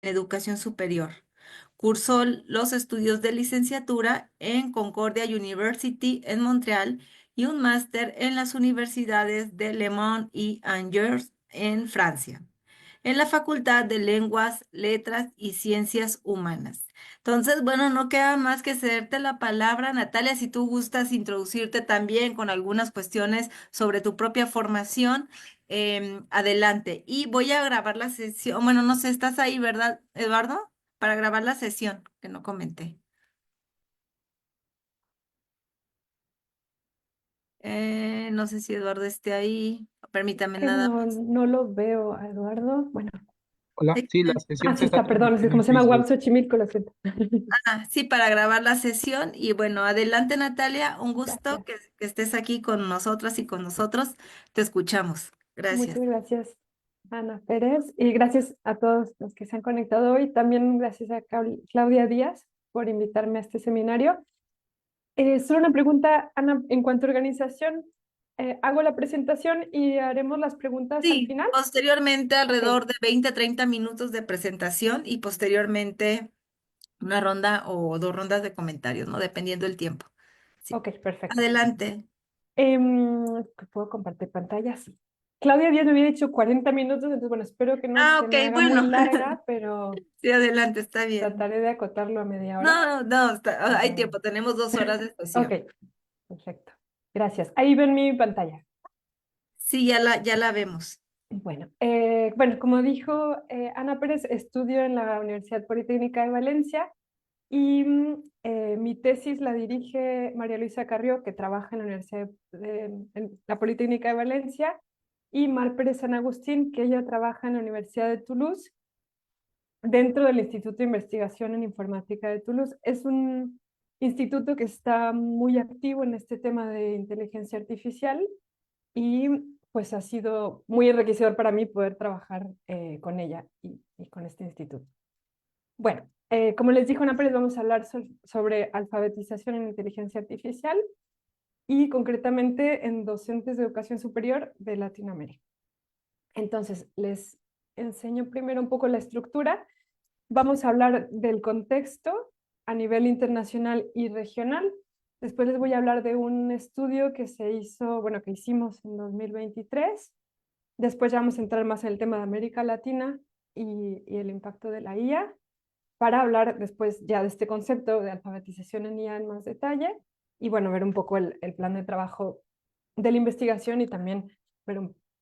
educación superior. Cursó los estudios de licenciatura en Concordia University en Montreal y un máster en las universidades de Le Mans y Angers en Francia, en la Facultad de Lenguas, Letras y Ciencias Humanas. Entonces, bueno, no queda más que cederte la palabra, Natalia, si tú gustas introducirte también con algunas cuestiones sobre tu propia formación, adelante. Y voy a grabar la sesión. Bueno, no sé, ¿estás ahí, verdad, Eduardo? Para grabar la sesión, que no comenté. No sé si Eduardo esté ahí. Permítame Que nada no, más. no lo veo a Eduardo. Bueno, Hola, sí, la sesión se sí está está, perdón, es que transmitiendo como en se llama Facebook. Web Xochimilco, lo siento. Sí, para grabar la sesión. Y bueno, adelante Natalia, un gusto Gracias. que estés aquí con nosotras y con nosotros. Te escuchamos. Gracias. Muchas gracias, Ana Pérez, y gracias a todos los que se han conectado hoy. También gracias a Claudia Díaz por invitarme a este seminario. Solo una pregunta, Ana, en cuanto a organización, hago la presentación y haremos las preguntas al Sí, final. posteriormente Ok, alrededor de 20 a 30 minutos de presentación y posteriormente una ronda o dos rondas de comentarios, ¿no? Dependiendo del tiempo. Sí. ok, perfecto. Adelante. ¿Puedo compartir pantalla? Sí. Claudia Díaz me había dicho 40 minutos, entonces bueno, espero que no se Ok, me haga muy bueno. larga, pero Sí, adelante, está bien. trataré de acotarlo a media hora. No, no, hay Pero tiempo, tenemos 2 horas de ok, sesión. perfecto. Gracias. Ahí ven mi pantalla. Sí, ya la vemos. Bueno, como dijo Ana Pérez, estudio en la Universidad Politécnica de Valencia y mi tesis la dirige María Luisa Carrió, que trabaja en la en la Politécnica de Valencia, y Mar Pérez San Agustín, que ella trabaja en la Universidad de Toulouse, dentro del Instituto de Investigación en Informática de Toulouse. Es un instituto que está muy activo en este tema de inteligencia artificial y pues ha sido muy enriquecedor para mí poder trabajar con ella y con este instituto. Bueno, como les dijo Ana Pérez, vamos a hablar sobre alfabetización en inteligencia artificial y concretamente en docentes de educación superior de Latinoamérica. Entonces, les enseño primero un poco la estructura. Vamos a hablar del contexto a nivel internacional y regional. Después les voy a hablar de un estudio que se hizo, bueno, que hicimos en 2023. Después ya vamos a entrar más en el tema de América Latina y el impacto de la IA, para hablar después ya de este concepto de alfabetización en IA en más detalle y bueno, ver un poco el plan de trabajo de la investigación y también ver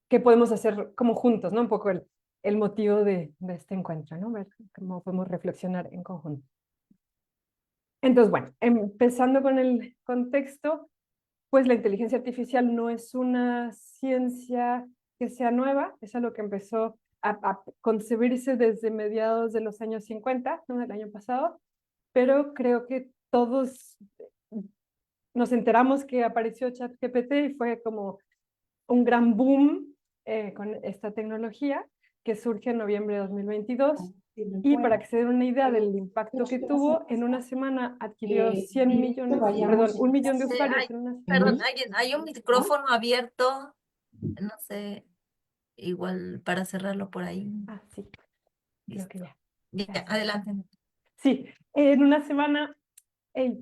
qué podemos hacer como juntos, ¿no? Un poco el motivo de este encuentro, ¿no? Ver cómo podemos reflexionar en conjunto. Entonces, bueno, empezando con el contexto, pues la inteligencia artificial no es una ciencia que sea nueva, es algo que empezó a concebirse desde mediados de los años 50, ¿no? Del año pasado, pero creo que todos nos enteramos que apareció ChatGPT y fue como un gran boom con esta tecnología que surge en noviembre de 2022. Y para que se den una idea del impacto que tuvo, en una semana adquirió 100 millones, perdón, 1 millón de usuarios Ay, en una perdón, semana. hay un micrófono abierto, no sé, igual para cerrarlo por ahí. Ah, sí, creo que Listo. ya. Ya, Gracias. adelante. Sí, en una semana eh,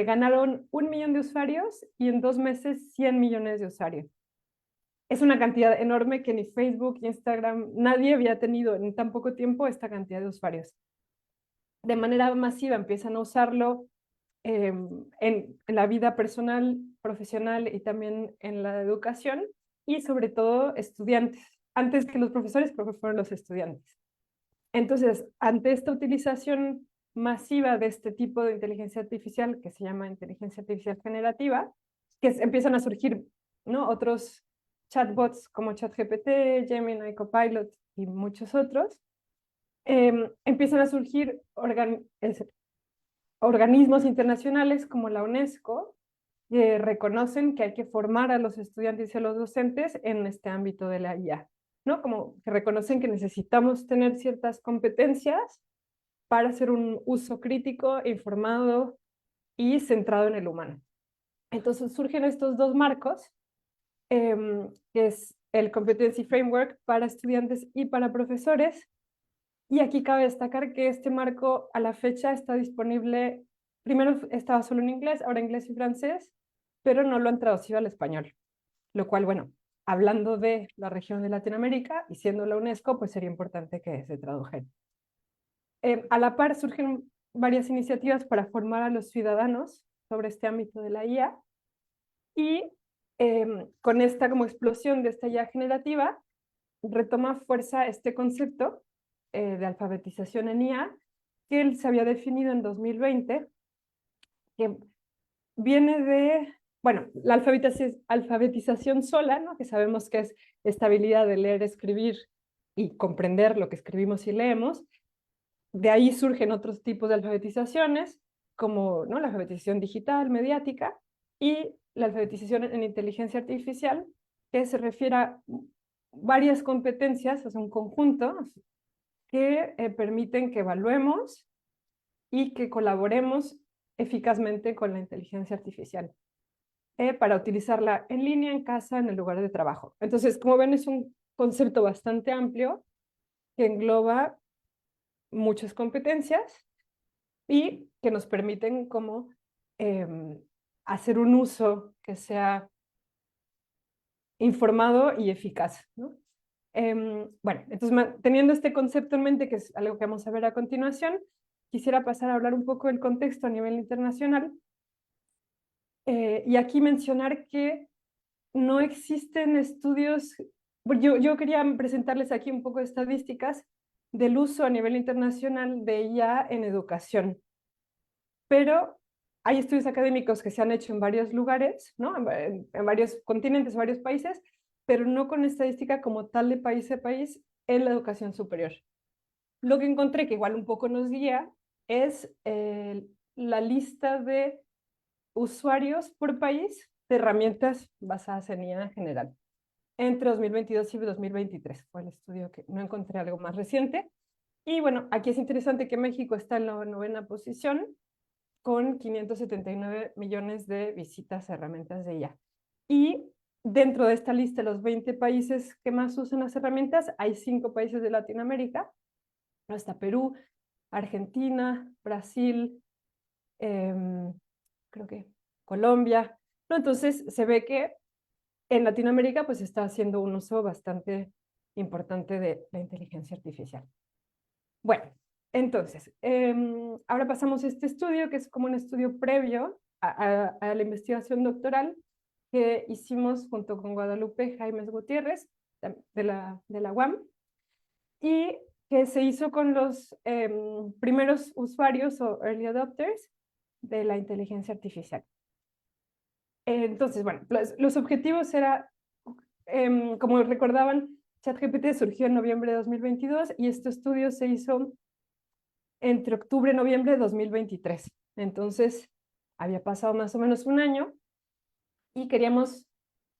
ganaron 1 millón de usuarios y en 2 meses 100 millones de usuarios. Es una cantidad enorme que ni Facebook, ni Instagram, nadie había tenido en tan poco tiempo esta cantidad de usuarios. De manera masiva empiezan a usarlo en la vida personal, profesional y también en la educación y sobre todo estudiantes. Antes que los profesores, creo que fueron los estudiantes. Entonces, ante esta utilización masiva de este tipo de inteligencia artificial, que se llama inteligencia artificial generativa, empiezan a surgir, ¿no? Otros chatbots como ChatGPT, Gemini, Copilot y muchos otros, empiezan a surgir organismos internacionales como la UNESCO, que reconocen que hay que formar a los estudiantes y a los docentes en este ámbito de la IA, ¿no? Como que reconocen que necesitamos tener ciertas competencias para hacer un uso crítico, informado y centrado en el humano. Entonces surgen estos dos marcos, que es el Competency Framework para estudiantes y para profesores, Y aquí cabe destacar que este marco a la fecha está disponible, primero estaba solo en inglés, ahora inglés y francés, pero no lo han traducido al español, lo cual, bueno, hablando de la región de Latinoamérica y siendo la UNESCO, pues sería importante que se tradujera. A la par surgen varias iniciativas para formar a los ciudadanos sobre este ámbito de la IA y con esta como explosión de esta IA generativa retoma fuerza este concepto de alfabetización en IA que él se había definido en 2020, que viene de, bueno, la alfabetización sola, ¿no? Que sabemos que es esta habilidad de leer, escribir y comprender lo que escribimos y leemos. De ahí surgen otros tipos de alfabetizaciones, como, ¿no?, la alfabetización digital, mediática, y la alfabetización en inteligencia artificial, que se refiere a varias competencias, o sea, un conjunto que permiten que evaluemos y que colaboremos eficazmente con la inteligencia artificial para utilizarla en línea, en casa, en el lugar de trabajo. Entonces, como ven, es un concepto bastante amplio que engloba muchas competencias y que nos permiten como hacer un uso que sea informado y eficaz, ¿no? Bueno, entonces teniendo este concepto en mente, que es algo que vamos a ver a continuación, quisiera pasar a hablar un poco del contexto a nivel internacional y aquí mencionar que no existen estudios, yo quería presentarles aquí un poco de estadísticas del uso a nivel internacional de IA en educación, pero hay estudios académicos que se han hecho en varios lugares, ¿no? En varios continentes, varios países, pero no con estadística como tal de país a país en la educación superior. Lo que encontré que igual un poco nos guía es la lista de usuarios por país de herramientas basadas en IA en general. Entre 2022 y 2023 fue el estudio que no encontré algo más reciente. Y bueno, aquí es interesante que México está en la 9ª posición con 579 millones de visitas a herramientas de IA. Y dentro de esta lista, los 20 países que más usan las herramientas, hay 5 países de Latinoamérica, hasta Perú, Argentina, Brasil, creo que Colombia, ¿no? Entonces se ve que en Latinoamérica pues está haciendo un uso bastante importante de la inteligencia artificial. Bueno, entonces, ahora pasamos a este estudio, que es como un estudio previo a la investigación doctoral que hicimos junto con Guadalupe Jaimes Gutiérrez, de la UAM, y que se hizo con los primeros usuarios o early adopters de la inteligencia artificial. Entonces, bueno, los objetivos eran, como recordaban, ChatGPT surgió en noviembre de 2022 y este estudio se hizo entre octubre y noviembre de 2023. Entonces, había pasado más o menos un año y queríamos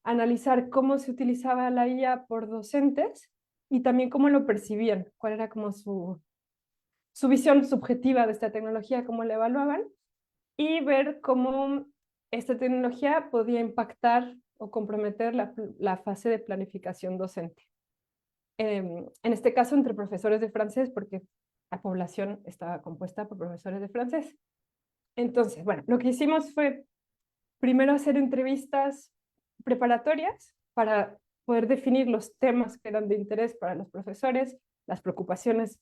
analizar cómo se utilizaba la IA por docentes y también cómo lo percibían, cuál era como su visión subjetiva de esta tecnología, cómo la evaluaban, y ver cómo esta tecnología podía impactar o comprometer la fase de planificación docente. En este caso, entre profesores de francés, porque la población estaba compuesta por profesores de francés. Entonces, bueno, lo que hicimos fue primero hacer entrevistas preparatorias para poder definir los temas que eran de interés para los profesores, las preocupaciones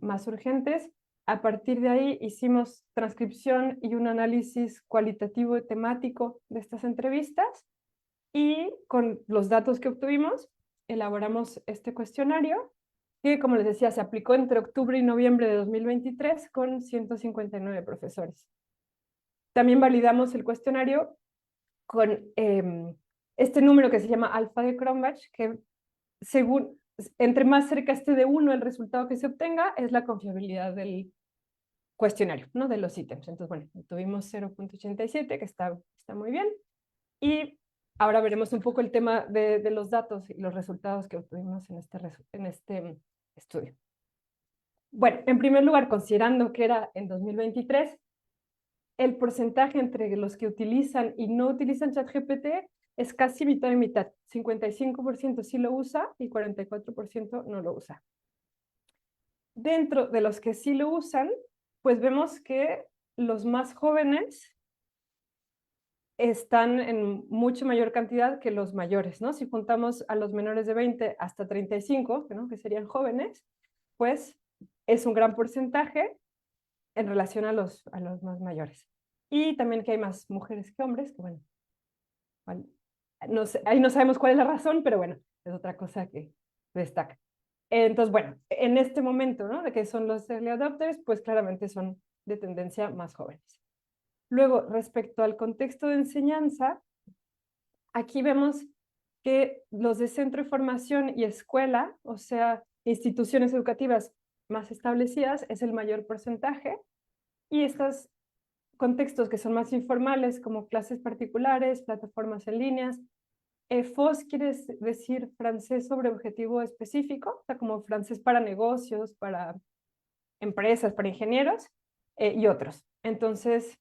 más urgentes. A partir de ahí hicimos transcripción y un análisis cualitativo y temático de estas entrevistas y con los datos que obtuvimos elaboramos este cuestionario que, como les decía, se aplicó entre octubre y noviembre de 2023 con 159 profesores. También validamos el cuestionario con este número que se llama alfa de Cronbach, que según, entre más cerca esté de 1 el resultado que se obtenga, es la confiabilidad del cuestionario, ¿no? De los ítems. Entonces, bueno, tuvimos 0.87, que está muy bien. Y ahora veremos un poco el tema de los datos y los resultados que obtuvimos en este estudio. Bueno, en primer lugar, considerando que era en 2023, el porcentaje entre los que utilizan y no utilizan ChatGPT es casi mitad y mitad. 55% sí lo usa y 44% no lo usa. dentro de los que sí lo usan, pues vemos que los más jóvenes están en mucho mayor cantidad que los mayores, ¿no? Si juntamos a los menores de 20 hasta 35, ¿no? Que serían jóvenes, pues es un gran porcentaje en relación a los más mayores. Y también que hay más mujeres que hombres, que bueno, no sé, ahí no sabemos cuál es la razón, pero bueno, es otra cosa que destaca. Entonces, bueno, en este momento, ¿no? De que son los early adopters, pues claramente son de tendencia más jóvenes. Luego, respecto al contexto de enseñanza, aquí vemos que los de centro de formación y escuela, o sea, instituciones educativas más establecidas, es el mayor porcentaje, y estos contextos que son más informales, como clases particulares, plataformas en líneas, FOS quiere decir francés sobre objetivo específico, o sea, como francés para negocios, para empresas, para ingenieros y otros. Entonces,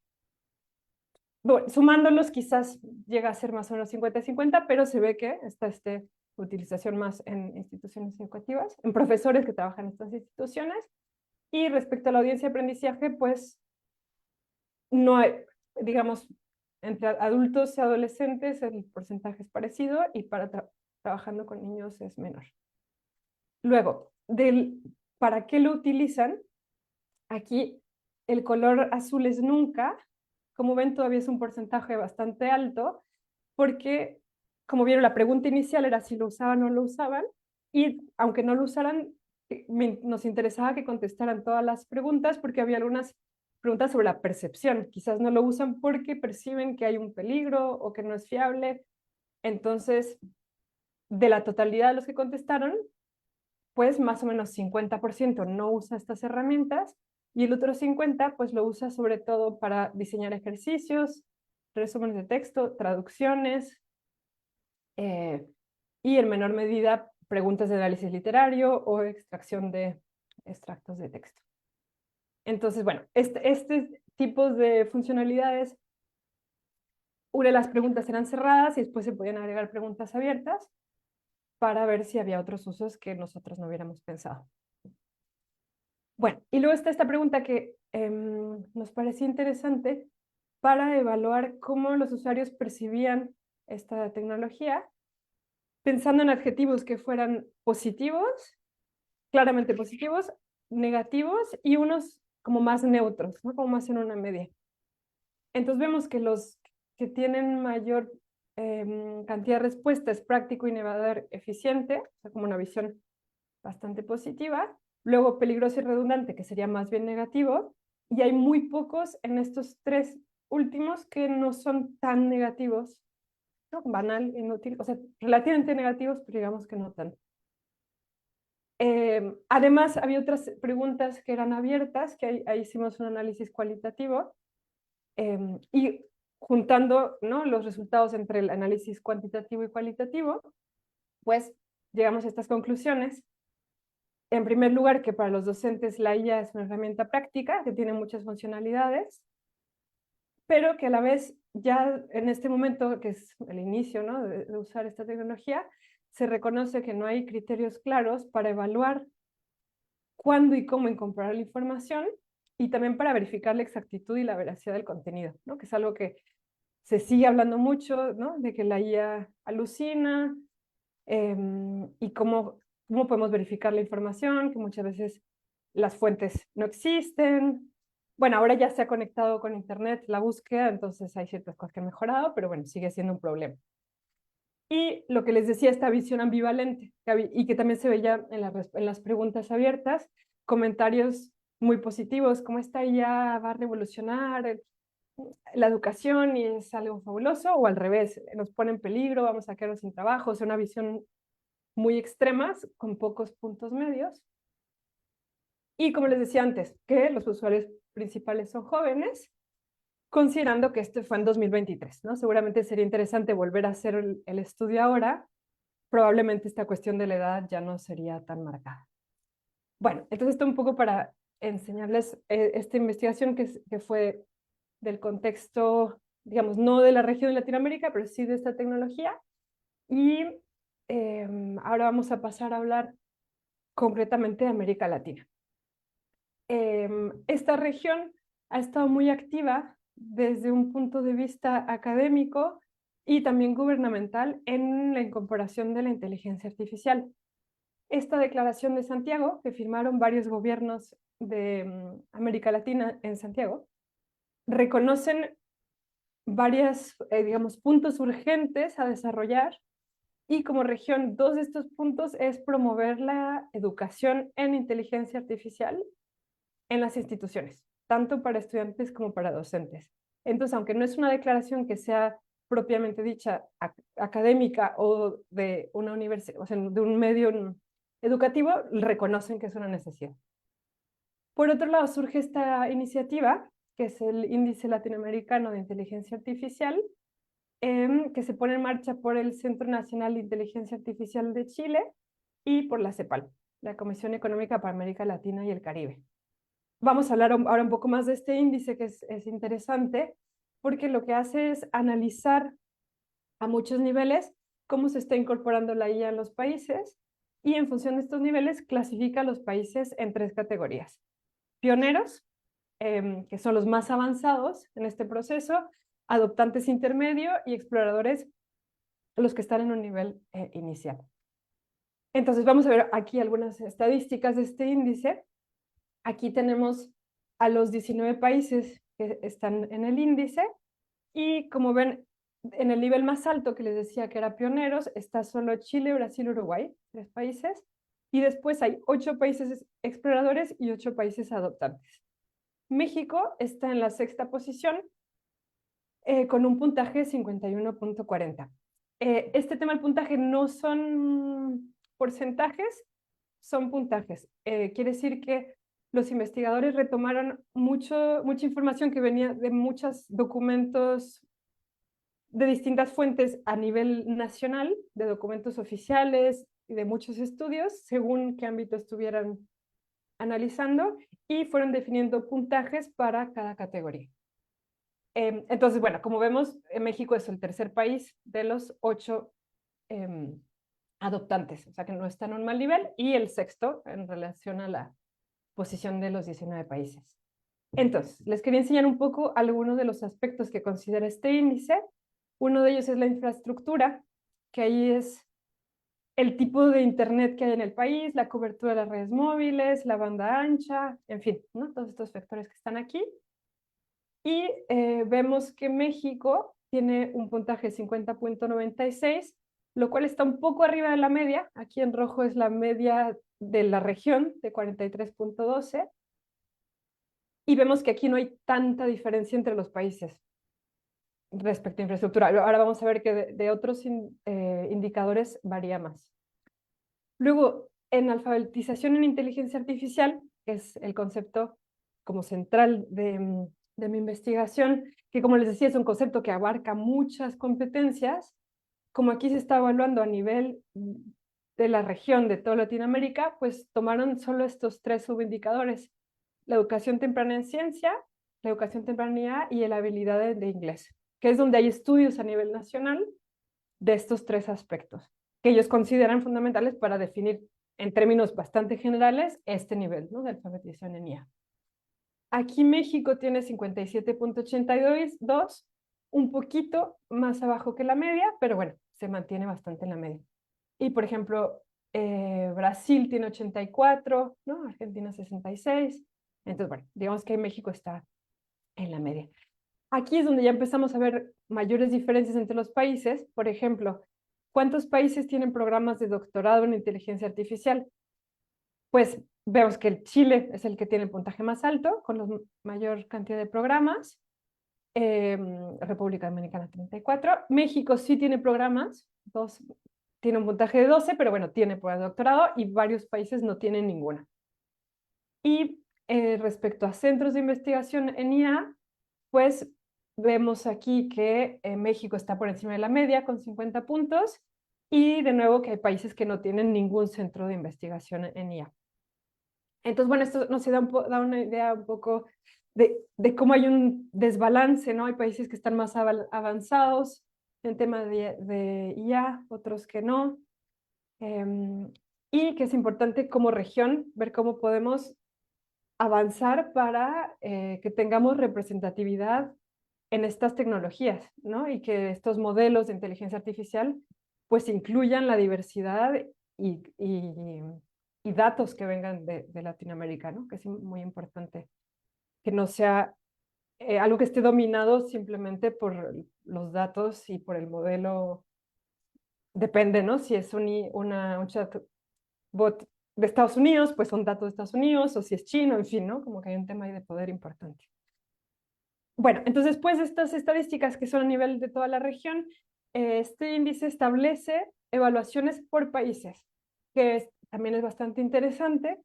bueno, sumándolos quizás llega a ser más o menos 50-50, pero se ve que está esta utilización más en instituciones educativas, en profesores que trabajan en estas instituciones. Y respecto a la audiencia de aprendizaje, pues no hay, digamos, entre adultos y adolescentes el porcentaje es parecido y para trabajando con niños es menor. Luego, ¿para qué lo utilizan? Aquí el color azul es nunca. Como ven, todavía es un porcentaje bastante alto, porque, como vieron, la pregunta inicial era si lo usaban o no lo usaban, y aunque no lo usaran, nos interesaba que contestaran todas las preguntas, porque había algunas preguntas sobre la percepción. Quizás no lo usan porque perciben que hay un peligro o que no es fiable. Entonces, de la totalidad de los que contestaron, pues más o menos 50% no usa estas herramientas y el otro 50% pues lo usa sobre todo para diseñar ejercicios, resúmenes de texto, traducciones y en menor medida preguntas de análisis literario o extracción de extractos de texto. Entonces, bueno, este tipo de funcionalidades, una de las preguntas eran cerradas y después se podían agregar preguntas abiertas para ver si había otros usos que nosotros no hubiéramos pensado. Bueno, y luego está esta pregunta que nos parecía interesante para evaluar cómo los usuarios percibían esta tecnología, pensando en adjetivos que fueran positivos, claramente positivos, negativos y unos como más neutros, ¿no? Como más en una media. Entonces vemos que los que tienen mayor cantidad de respuestas, práctico, innovador, eficiente, o sea, como una visión bastante positiva. Luego peligroso y redundante, que sería más bien negativo. Y hay muy pocos en estos tres últimos que no son tan negativos, ¿no? Banal, inútil, o sea, relativamente negativos, pero digamos que no tan. Además, había otras preguntas que eran abiertas, que ahí hicimos un análisis cualitativo, y juntando, ¿no?, los resultados entre el análisis cuantitativo y cualitativo, pues llegamos a estas conclusiones. En primer lugar, que para los docentes la IA es una herramienta práctica que tiene muchas funcionalidades, pero que a la vez ya en este momento, que es el inicio, ¿no?, de usar esta tecnología, se reconoce que no hay criterios claros para evaluar cuándo y cómo incorporar la información y también para verificar la exactitud y la veracidad del contenido, ¿no?, que es algo que se sigue hablando mucho, ¿no?, de que la IA alucina y cómo podemos verificar la información, que muchas veces las fuentes no existen. Bueno, ahora ya se ha conectado con Internet la búsqueda, entonces hay ciertas cosas que han mejorado, pero bueno, sigue siendo un problema. Y lo que les decía, esta visión ambivalente, y que también se veía en las preguntas abiertas, comentarios muy positivos, como esta ya va a revolucionar la educación y es algo fabuloso, o al revés, nos pone en peligro, vamos a quedarnos sin trabajo, o sea, una visión muy extremas con pocos puntos medios. Y como les decía antes, que los usuarios principales son jóvenes, considerando que este fue en 2023, ¿no? Seguramente sería interesante volver a hacer el estudio ahora, probablemente esta cuestión de la edad ya no sería tan marcada. Bueno, entonces esto un poco para enseñarles esta investigación que fue del contexto, digamos, no de la región de Latinoamérica, pero sí de esta tecnología. Y ahora vamos a pasar a hablar concretamente de América Latina. Esta región ha estado muy activa desde un punto de vista académico y también gubernamental en la incorporación de la inteligencia artificial. Esta declaración de Santiago, que firmaron varios gobiernos de América Latina en Santiago, reconocen varios, digamos, puntos urgentes a desarrollar y como región, dos de estos puntos es promover la educación en inteligencia artificial en las instituciones, tanto para estudiantes como para docentes. Entonces, aunque no es una declaración que sea propiamente dicha académica o de una universidad, o sea, de un medio educativo, reconocen que es una necesidad. Por otro lado, surge esta iniciativa, que es el Índice Latinoamericano de Inteligencia Artificial, que se pone en marcha por el Centro Nacional de Inteligencia Artificial de Chile y por la CEPAL, la Comisión Económica para América Latina y el Caribe. Vamos a hablar ahora un poco más de este índice que es interesante porque lo que hace es analizar a muchos niveles cómo se está incorporando la IA en los países y en función de estos niveles clasifica a los países en tres categorías. Pioneros, que son los más avanzados en este proceso, adoptantes intermedio y exploradores, los que están en un nivel inicial. Entonces vamos a ver aquí algunas estadísticas de este índice. Aquí tenemos a los 19 países que están en el índice y como ven, en el nivel más alto que les decía que era pioneros, está solo Chile, Brasil, Uruguay, 3 países, y después hay 8 países exploradores y 8 países adoptantes. México está en la 6ª posición con un puntaje 51.40. Este tema del puntaje no son porcentajes, son puntajes. Quiere decir que los investigadores retomaron mucha información que venía de muchos documentos de distintas fuentes a nivel nacional, de documentos oficiales y de muchos estudios, según qué ámbito estuvieran analizando, y fueron definiendo puntajes para cada categoría. Entonces, bueno, como vemos, México es el tercer país de los 8 adoptantes, o sea que no está en un mal nivel, y el sexto en relación a la posición de los 19 países. Entonces, les quería enseñar un poco algunos de los aspectos que considera este índice. Uno de ellos es la infraestructura, que ahí es el tipo de internet que hay en el país, la cobertura de las redes móviles, la banda ancha, en fin, ¿no? Todos estos factores que están aquí. Y vemos que México tiene un puntaje 50.96, lo cual está un poco arriba de la media. Aquí en rojo es la media de la región de 43.12. Y vemos que aquí no hay tanta diferencia entre los países respecto a infraestructura. Ahora vamos a ver que de otros indicadores varía más. Luego, en alfabetización en inteligencia artificial, que es el concepto como central de mi investigación, que como les decía es un concepto que abarca muchas competencias, como aquí se está evaluando a nivel de la región de toda Latinoamérica, pues tomaron solo estos 3 subindicadores: la educación temprana en ciencia, la educación temprana en IA y la habilidad de inglés, que es donde hay estudios a nivel nacional de estos 3 aspectos, que ellos consideran fundamentales para definir en términos bastante generales este nivel, ¿no?, de alfabetización en IA. Aquí México tiene 57.82, un poquito más abajo que la media, pero bueno, se mantiene bastante en la media. Y por ejemplo, Brasil tiene 84, ¿no? Argentina 66. Entonces, bueno, digamos que México está en la media. Aquí es donde ya empezamos a ver mayores diferencias entre los países. Por ejemplo, ¿cuántos países tienen programas de doctorado en inteligencia artificial? Pues vemos que el Chile es el que tiene el puntaje más alto, con la mayor cantidad de programas. República Dominicana 34. México sí tiene programas, tiene un puntaje de 12, pero bueno, tiene por doctorado, y varios países no tienen ninguna. Y respecto a centros de investigación en IA, pues vemos aquí que México está por encima de la media con 50 puntos, y de nuevo que hay países que no tienen ningún centro de investigación en IA. Entonces, bueno, esto nos da una idea un poco de cómo hay un desbalance, ¿no? Hay países que están más avanzados en tema de IA, otros que no. Y que es importante como región ver cómo podemos avanzar para que tengamos representatividad en estas tecnologías, ¿no? Y que estos modelos de inteligencia artificial pues incluyan la diversidad y, y, y datos que vengan de Latinoamérica, ¿no? Que es muy importante, que no sea algo que esté dominado simplemente por los datos y por el modelo. Depende, ¿no? Si es un chatbot de Estados Unidos, pues son datos de Estados Unidos, o si es chino, en fin, ¿no? Como que hay un tema ahí de poder importante. Bueno, entonces, después de estas estadísticas que son a nivel de toda la región, este índice establece evaluaciones por países, que también es bastante interesante.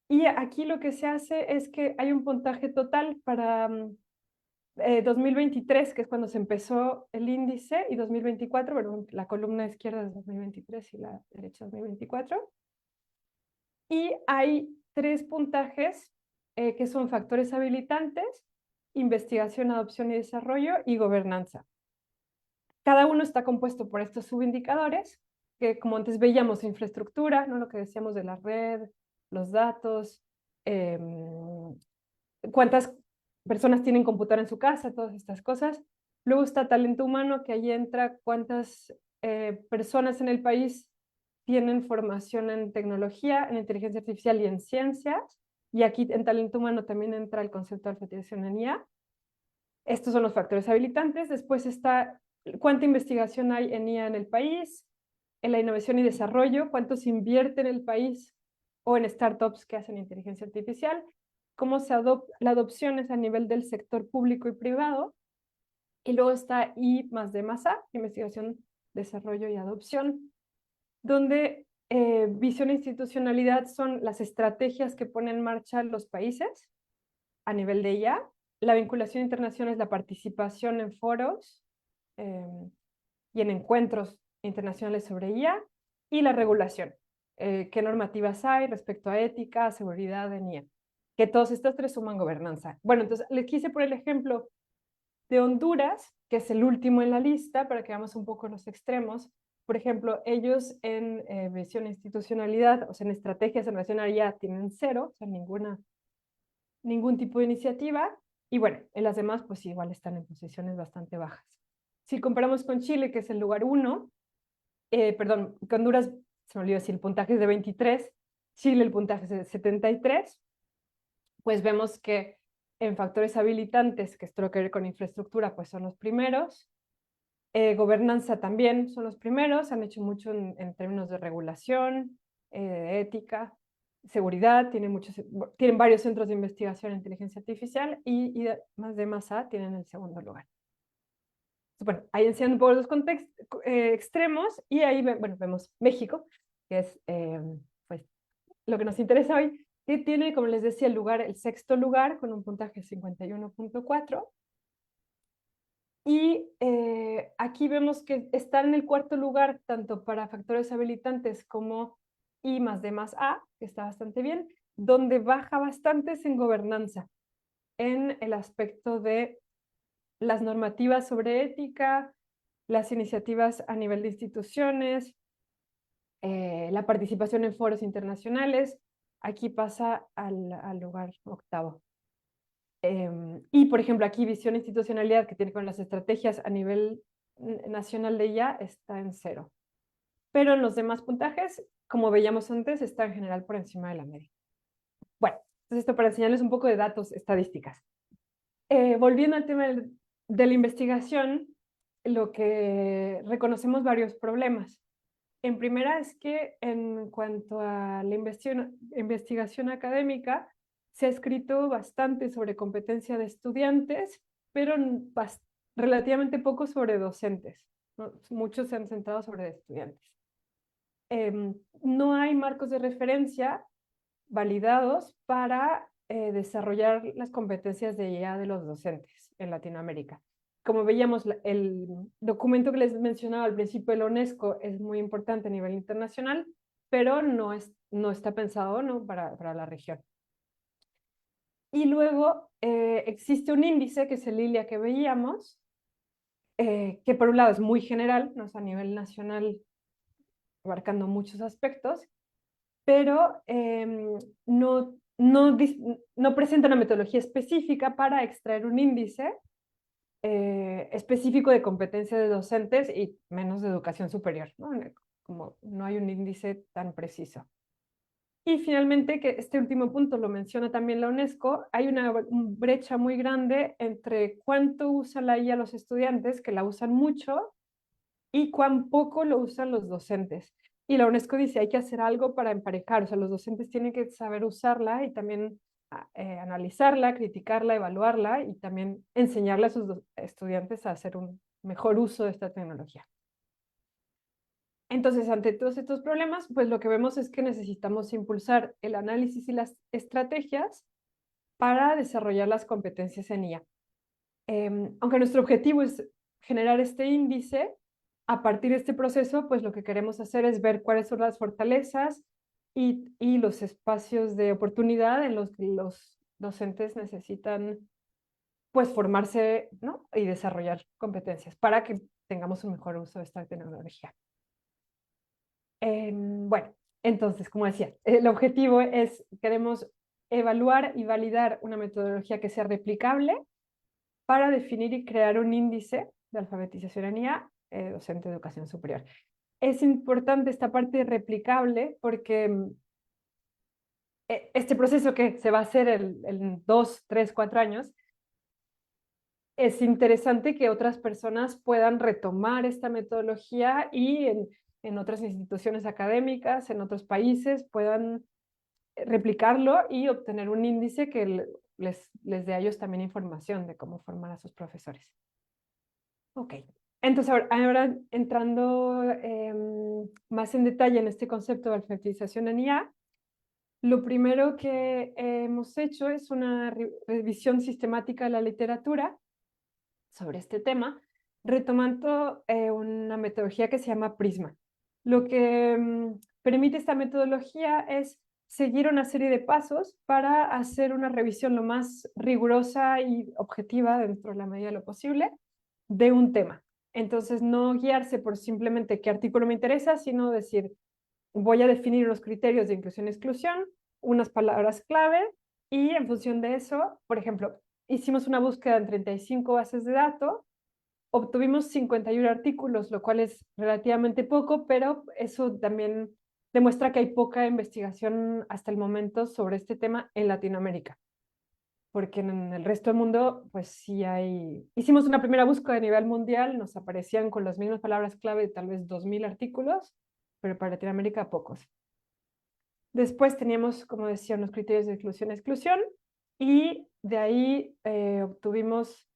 Y aquí lo que se hace es que hay un puntaje total para 2023, que es cuando se empezó el índice, y 2024, bueno, la columna izquierda es 2023 y la derecha 2024. Y hay 3 puntajes que son factores habilitantes, investigación, adopción y desarrollo y gobernanza. Cada uno está compuesto por estos subindicadores, que como antes veíamos, infraestructura, ¿no? Lo que decíamos de la red, los datos, cuántas personas tienen computadora en su casa, todas estas cosas. Luego está talento humano, que ahí entra cuántas personas en el país tienen formación en tecnología, en inteligencia artificial y en ciencias. Y aquí en talento humano también entra el concepto de alfabetización en IA. Estos son los factores habilitantes. Después está cuánta investigación hay en IA en el país, en la innovación y desarrollo, cuánto se invierte en el país o en startups que hacen inteligencia artificial, cómo la adopción es a nivel del sector público y privado. Y luego está I más D más A, investigación, desarrollo y adopción, donde visión e institucionalidad son las estrategias que ponen en marcha los países a nivel de IA. La vinculación internacional es la participación en foros y en encuentros internacionales sobre IA. Y la regulación, qué normativas hay respecto a ética, seguridad en IA. Que todos estos 3 suman gobernanza. Bueno, entonces les quise poner el ejemplo de Honduras, que es el último en la lista, para que veamos un poco los extremos. Por ejemplo, ellos en visión e institucionalidad, o sea, en estrategias en relación a IA tienen 0, o sea, ningún tipo de iniciativa. Y bueno, en las demás, pues igual están en posiciones bastante bajas. Si comparamos con Chile, que es el lugar 1, perdón, con Honduras, se me olvidó decir, el puntaje es de 23, Chile el puntaje es de 73, pues vemos que en factores habilitantes, que esto lo que ver con infraestructura, pues son los primeros. Gobernanza también son los primeros, han hecho mucho en términos de regulación, ética, seguridad, tienen varios centros de investigación en inteligencia artificial y más de más A tienen el segundo lugar. Bueno, ahí enseñando un poco los contextos extremos y ahí bueno, vemos México, que es pues, lo que nos interesa hoy, que tiene, como les decía, el sexto lugar con un puntaje 51.4. Y aquí vemos que está en el cuarto lugar tanto para factores habilitantes como I más D más A, que está bastante bien, donde baja bastante es en gobernanza, en el aspecto de las normativas sobre ética, las iniciativas a nivel de instituciones, la participación en foros internacionales. Aquí pasa al lugar octavo. Y, por ejemplo, aquí visión e institucionalidad, que tiene con las estrategias a nivel nacional de IA, está en 0. Pero en los demás puntajes, como veíamos antes, está en general por encima de la media. Bueno, entonces esto para enseñarles un poco de datos estadísticas. Volviendo al tema de la investigación, lo que reconocemos varios problemas. En primera es que en cuanto a la investigación académica, se ha escrito bastante sobre competencia de estudiantes, pero relativamente poco sobre docentes, ¿no? Muchos se han centrado sobre estudiantes. No hay marcos de referencia validados para desarrollar las competencias de IA de los docentes en Latinoamérica. Como veíamos, el documento que les mencionaba al principio de la UNESCO es muy importante a nivel internacional, pero no está pensado, ¿no? para la región. Y luego existe un índice, que es el ILIA que veíamos, que por un lado es muy general, ¿no? Es a nivel nacional, abarcando muchos aspectos, pero no no presenta una metodología específica para extraer un índice específico de competencia de docentes y menos de educación superior, ¿no? Como no hay un índice tan preciso. Y finalmente, que este último punto lo menciona también la UNESCO, hay una brecha muy grande entre cuánto usa la IA los estudiantes, que la usan mucho, y cuán poco lo usan los docentes. Y la UNESCO dice, hay que hacer algo para emparejar, o sea, los docentes tienen que saber usarla y también analizarla, criticarla, evaluarla y también enseñarle a sus estudiantes a hacer un mejor uso de esta tecnología. Entonces, ante todos estos problemas, pues lo que vemos es que necesitamos impulsar el análisis y las estrategias para desarrollar las competencias en IA. Aunque nuestro objetivo es generar este índice, a partir de este proceso, pues lo que queremos hacer es ver cuáles son las fortalezas y los espacios de oportunidad en los que los docentes necesitan pues formarse, ¿no? Y desarrollar competencias para que tengamos un mejor uso de esta tecnología. Bueno, entonces, como decía, el objetivo es, queremos evaluar y validar una metodología que sea replicable para definir y crear un índice de alfabetización en IA docente de educación superior. Es importante esta parte replicable porque este proceso que se va a hacer en 2, 3, 4 años, es interesante que otras personas puedan retomar esta metodología y en otras instituciones académicas, en otros países, puedan replicarlo y obtener un índice que les dé a ellos también información de cómo formar a sus profesores. Ok, entonces ahora entrando más en detalle en este concepto de alfabetización en IA, lo primero que hemos hecho es una revisión sistemática de la literatura sobre este tema, retomando una metodología que se llama Prisma. Lo que permite esta metodología es seguir una serie de pasos para hacer una revisión lo más rigurosa y objetiva dentro de la medida de lo posible de un tema. Entonces, no guiarse por simplemente qué artículo me interesa, sino decir, voy a definir unos criterios de inclusión y exclusión, unas palabras clave, y en función de eso, por ejemplo, hicimos una búsqueda en 35 bases de datos, obtuvimos 51 artículos, lo cual es relativamente poco, pero eso también demuestra que hay poca investigación hasta el momento sobre este tema en Latinoamérica, porque en el resto del mundo, pues sí hay... Hicimos una primera búsqueda a nivel mundial, nos aparecían con las mismas palabras clave tal vez 2000 artículos, pero para Latinoamérica pocos. Después teníamos, como decía, unos criterios de inclusión-exclusión y de ahí obtuvimos,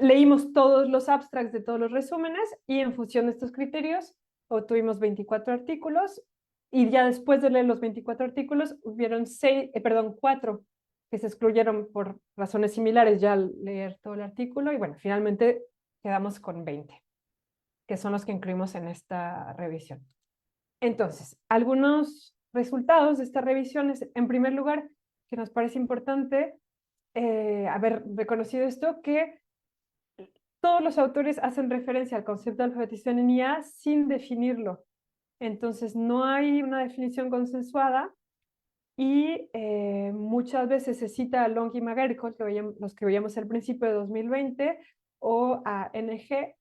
leímos todos los abstracts de todos los resúmenes y en función de estos criterios obtuvimos 24 artículos y ya después de leer los 24 artículos hubieron 4 que se excluyeron por razones similares ya al leer todo el artículo y bueno, finalmente quedamos con 20, que son los que incluimos en esta revisión. Entonces, algunos resultados de esta revisión es, en primer lugar, que nos parece importante haber reconocido esto, que todos los autores hacen referencia al concepto de alfabetización en IA sin definirlo. Entonces, no hay una definición consensuada y muchas veces se cita a Long y McGarrigle, los que veíamos al principio de 2020, o a NG,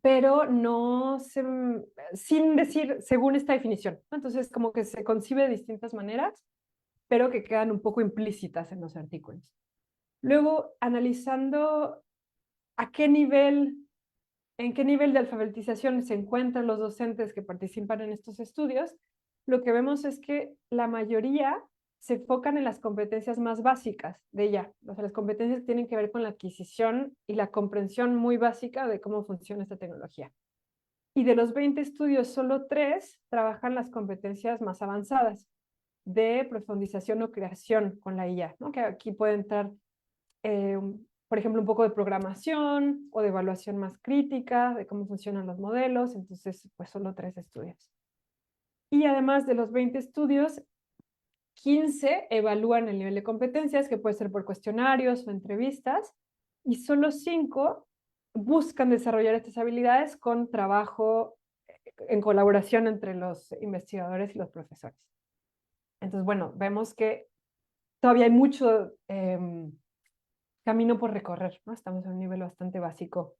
pero no sin decir según esta definición. Entonces, como que se concibe de distintas maneras, pero que quedan un poco implícitas en los artículos. Luego, analizando a qué nivel, en qué nivel de alfabetización se encuentran los docentes que participan en estos estudios, lo que vemos es que la mayoría se enfocan en las competencias más básicas de ella, o sea, las competencias que tienen que ver con la adquisición y la comprensión muy básica de cómo funciona esta tecnología. Y de los 20 estudios, solo 3 trabajan las competencias más avanzadas de profundización o creación con la IA, ¿no? Que aquí puede entrar, por ejemplo, un poco de programación o de evaluación más crítica de cómo funcionan los modelos. Entonces, pues solo 3 estudios. Y además de los 20 estudios, 15 evalúan el nivel de competencias, que puede ser por cuestionarios o entrevistas, y solo 5 buscan desarrollar estas habilidades con trabajo en colaboración entre los investigadores y los profesores. Entonces, bueno, vemos que todavía hay mucho camino por recorrer, ¿no? Estamos en un nivel bastante básico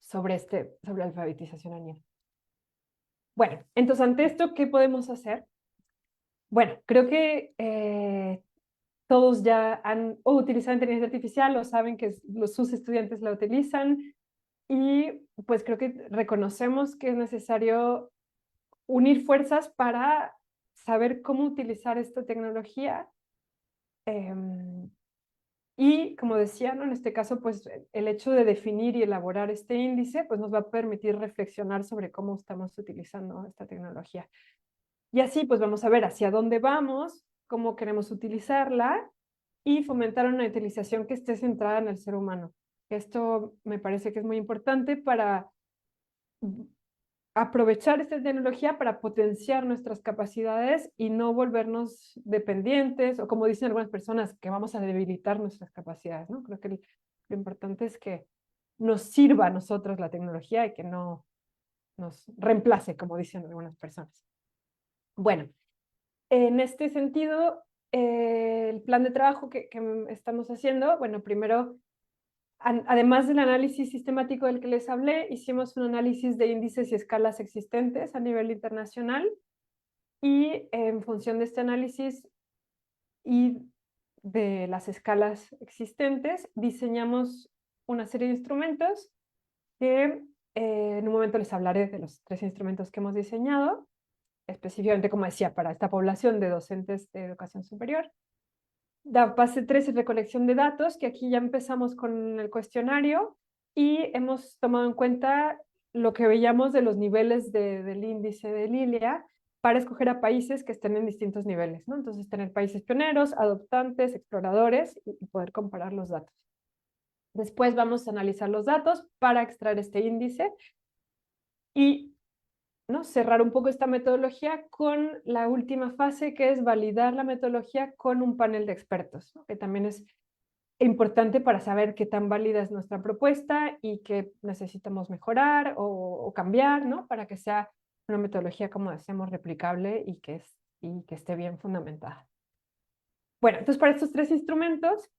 sobre la alfabetización a nivel. Bueno, entonces ante esto, ¿qué podemos hacer? Bueno, creo que todos ya han utilizado inteligencia artificial o saben que sus estudiantes la utilizan y pues creo que reconocemos que es necesario unir fuerzas para saber cómo utilizar esta tecnología. Y como decía, ¿no? En este caso, pues el hecho de definir y elaborar este índice, pues nos va a permitir reflexionar sobre cómo estamos utilizando esta tecnología. Y así, pues vamos a ver hacia dónde vamos, cómo queremos utilizarla y fomentar una utilización que esté centrada en el ser humano. Esto me parece que es muy importante para aprovechar esta tecnología para potenciar nuestras capacidades y no volvernos dependientes, o como dicen algunas personas, que vamos a debilitar nuestras capacidades, ¿no? Creo que lo importante es que nos sirva a nosotros la tecnología y que no nos reemplace, como dicen algunas personas. Bueno, en este sentido, el plan de trabajo que estamos haciendo, bueno, primero, además del análisis sistemático del que les hablé, hicimos un análisis de índices y escalas existentes a nivel internacional y en función de este análisis y de las escalas existentes, diseñamos una serie de instrumentos que en un momento les hablaré de los 3 instrumentos que hemos diseñado, específicamente, como decía, para esta población de docentes de educación superior. La fase 3 es recolección de datos, que aquí ya empezamos con el cuestionario y hemos tomado en cuenta lo que veíamos de los niveles del índice de Lilia para escoger a países que estén en distintos niveles, ¿no? Entonces, tener países pioneros, adoptantes, exploradores y poder comparar los datos. Después vamos a analizar los datos para extraer este índice y, ¿no?, cerrar un poco esta metodología con la última fase, que es validar la metodología con un panel de expertos, ¿no?, que también es importante para saber qué tan válida es nuestra propuesta y qué necesitamos mejorar o cambiar, ¿no?, para que sea una metodología, como decíamos, replicable y que esté bien fundamentada. Bueno, entonces para estos 3 instrumentos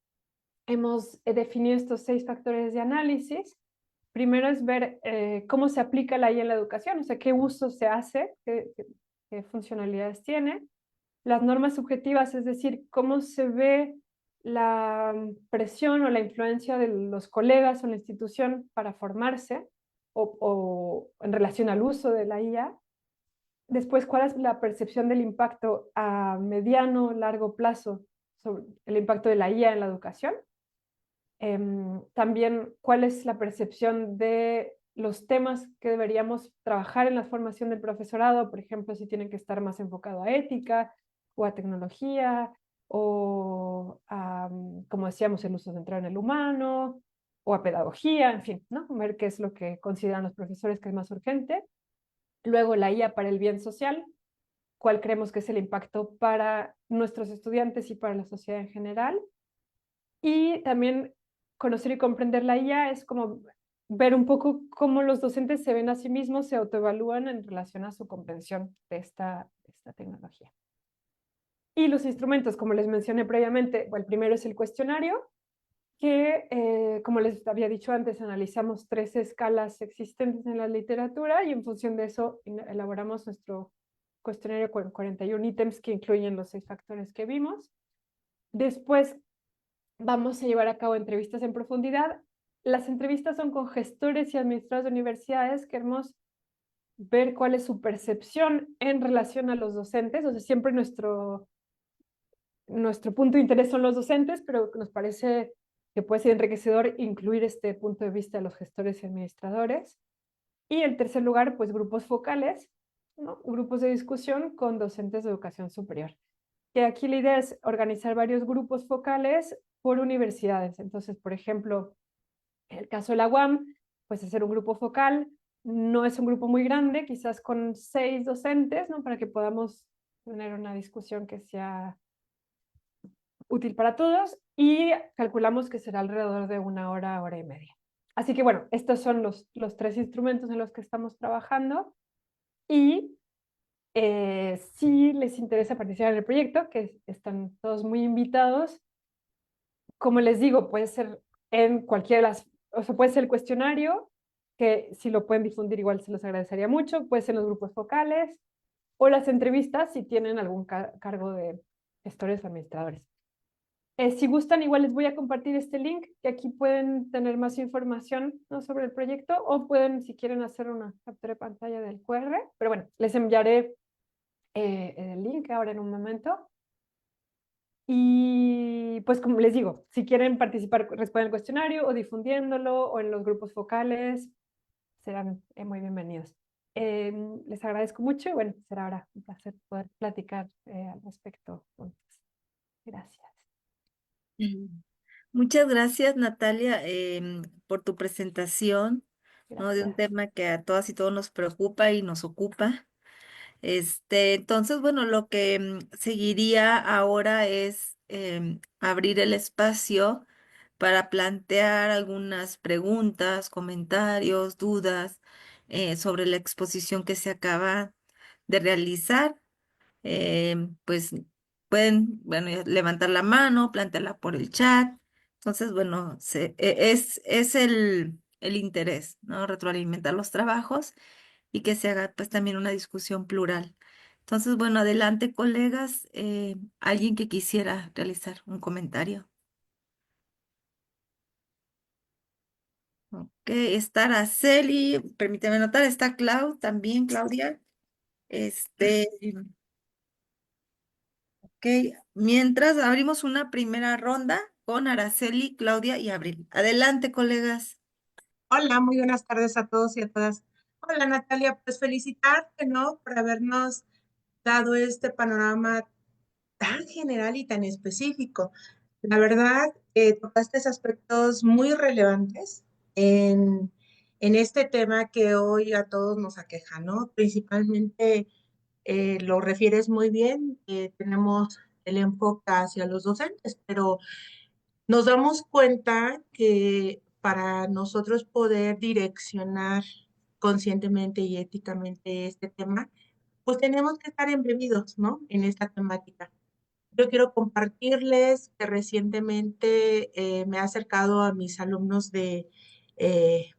hemos definido estos 6 factores de análisis. Primero es ver cómo se aplica la IA en la educación, o sea, qué uso se hace, qué funcionalidades tiene. Las normas subjetivas, es decir, cómo se ve la presión o la influencia de los colegas o la institución para formarse o en relación al uso de la IA. Después, cuál es la percepción del impacto a mediano, largo plazo sobre el impacto de la IA en la educación. También, ¿cuál es la percepción de los temas que deberíamos trabajar en la formación del profesorado? Por ejemplo, si tienen que estar más enfocado a ética o a tecnología o a, como decíamos, el uso centrado en el humano o a pedagogía, en fin, ¿no? Ver qué es lo que consideran los profesores que es más urgente. Luego, la IA para el bien social. ¿Cuál creemos que es el impacto para nuestros estudiantes y para la sociedad en general? Y también conocer y comprender la IA es como ver un poco cómo los docentes se ven a sí mismos, se autoevalúan en relación a su comprensión de esta tecnología. Y los instrumentos, como les mencioné previamente, el primero es el cuestionario, que, como les había dicho antes, analizamos 3 escalas existentes en la literatura y en función de eso elaboramos nuestro cuestionario con 41 ítems que incluyen los 6 factores que vimos. Después vamos a llevar a cabo entrevistas en profundidad. Las entrevistas son con gestores y administradores de universidades. Queremos ver cuál es su percepción en relación a los docentes. O sea, siempre nuestro punto de interés son los docentes, pero nos parece que puede ser enriquecedor incluir este punto de vista de los gestores y administradores. Y en tercer lugar, pues grupos focales, ¿no?, grupos de discusión con docentes de educación superior. Que aquí la idea es organizar varios grupos focales por universidades. Entonces, por ejemplo, en el caso de la UAM, pues hacer un grupo focal, no es un grupo muy grande, quizás con 6 docentes, ¿no?, para que podamos tener una discusión que sea útil para todos, y calculamos que será alrededor de 1 hora, hora y media. Así que bueno, estos son los 3 instrumentos en los que estamos trabajando y Si les interesa participar en el proyecto, que están todos muy invitados, como les digo, puede ser en cualquiera de las, o sea, puede ser el cuestionario, que si lo pueden difundir igual se los agradecería mucho, puede ser los grupos focales o las entrevistas si tienen algún cargo de gestores o administradores. Si gustan, igual les voy a compartir este link, que aquí pueden tener más información, ¿no?, sobre el proyecto, o pueden, si quieren, hacer una captura de pantalla del QR, pero bueno, les enviaré el link ahora en un momento. Y pues como les digo, si quieren participar, responden al cuestionario o difundiéndolo o en los grupos focales, serán muy bienvenidos. Les agradezco mucho y bueno, será ahora un placer poder platicar al respecto juntos. Gracias. Mm. Muchas gracias, Natalia, por tu presentación, ¿no? De un Gracias. tema que a todas y todos nos preocupa y nos ocupa. Entonces, bueno, lo que seguiría ahora es abrir el espacio para plantear algunas preguntas, comentarios, dudas sobre la exposición que se acaba de realizar. Pues pueden, bueno, ya levantar la mano, plantearla por el chat. Entonces, bueno, es el interés, ¿no? Retroalimentar los trabajos y que se haga pues también una discusión plural. Entonces, bueno, adelante, colegas. Alguien que quisiera realizar un comentario. Ok, está Araceli, permíteme anotar, está también, Claudia. Este, ok, mientras abrimos una primera ronda con Araceli, Claudia y Abril. Adelante, colegas. Hola, muy buenas tardes a todos y a todas. Hola Natalia, pues felicitarte, ¿no? Por habernos dado este panorama tan general y tan específico. La verdad, tocaste aspectos muy relevantes en este tema que hoy a todos nos aqueja, ¿no? Principalmente lo refieres muy bien, tenemos el enfoque hacia los docentes, pero nos damos cuenta que para nosotros poder direccionar conscientemente y éticamente este tema, pues tenemos que estar embebidos, ¿no?, en esta temática. Yo quiero compartirles que recientemente me he acercado a mis alumnos de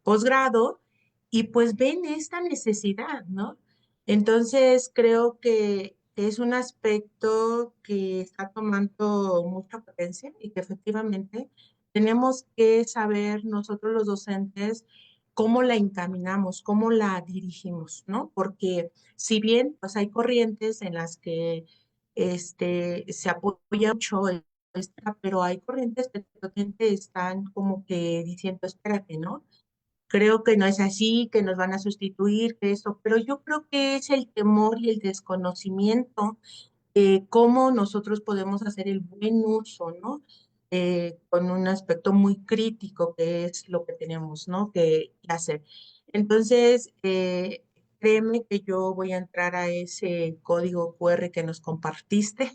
posgrado y pues ven esta necesidad, ¿no? Entonces creo que es un aspecto que está tomando mucha potencia y que efectivamente tenemos que saber nosotros los docentes cómo la encaminamos, cómo la dirigimos, ¿no? Porque si bien pues hay corrientes en las que se apoya mucho esta, pero hay corrientes que totalmente están como que diciendo, espérate, ¿no? Creo que no es así, que nos van a sustituir, que eso, pero yo creo que es el temor y el desconocimiento de cómo nosotros podemos hacer el buen uso, ¿no? Con un aspecto muy crítico que es lo que tenemos, ¿no?, que hacer. Entonces, créeme que yo voy a entrar a ese código QR que nos compartiste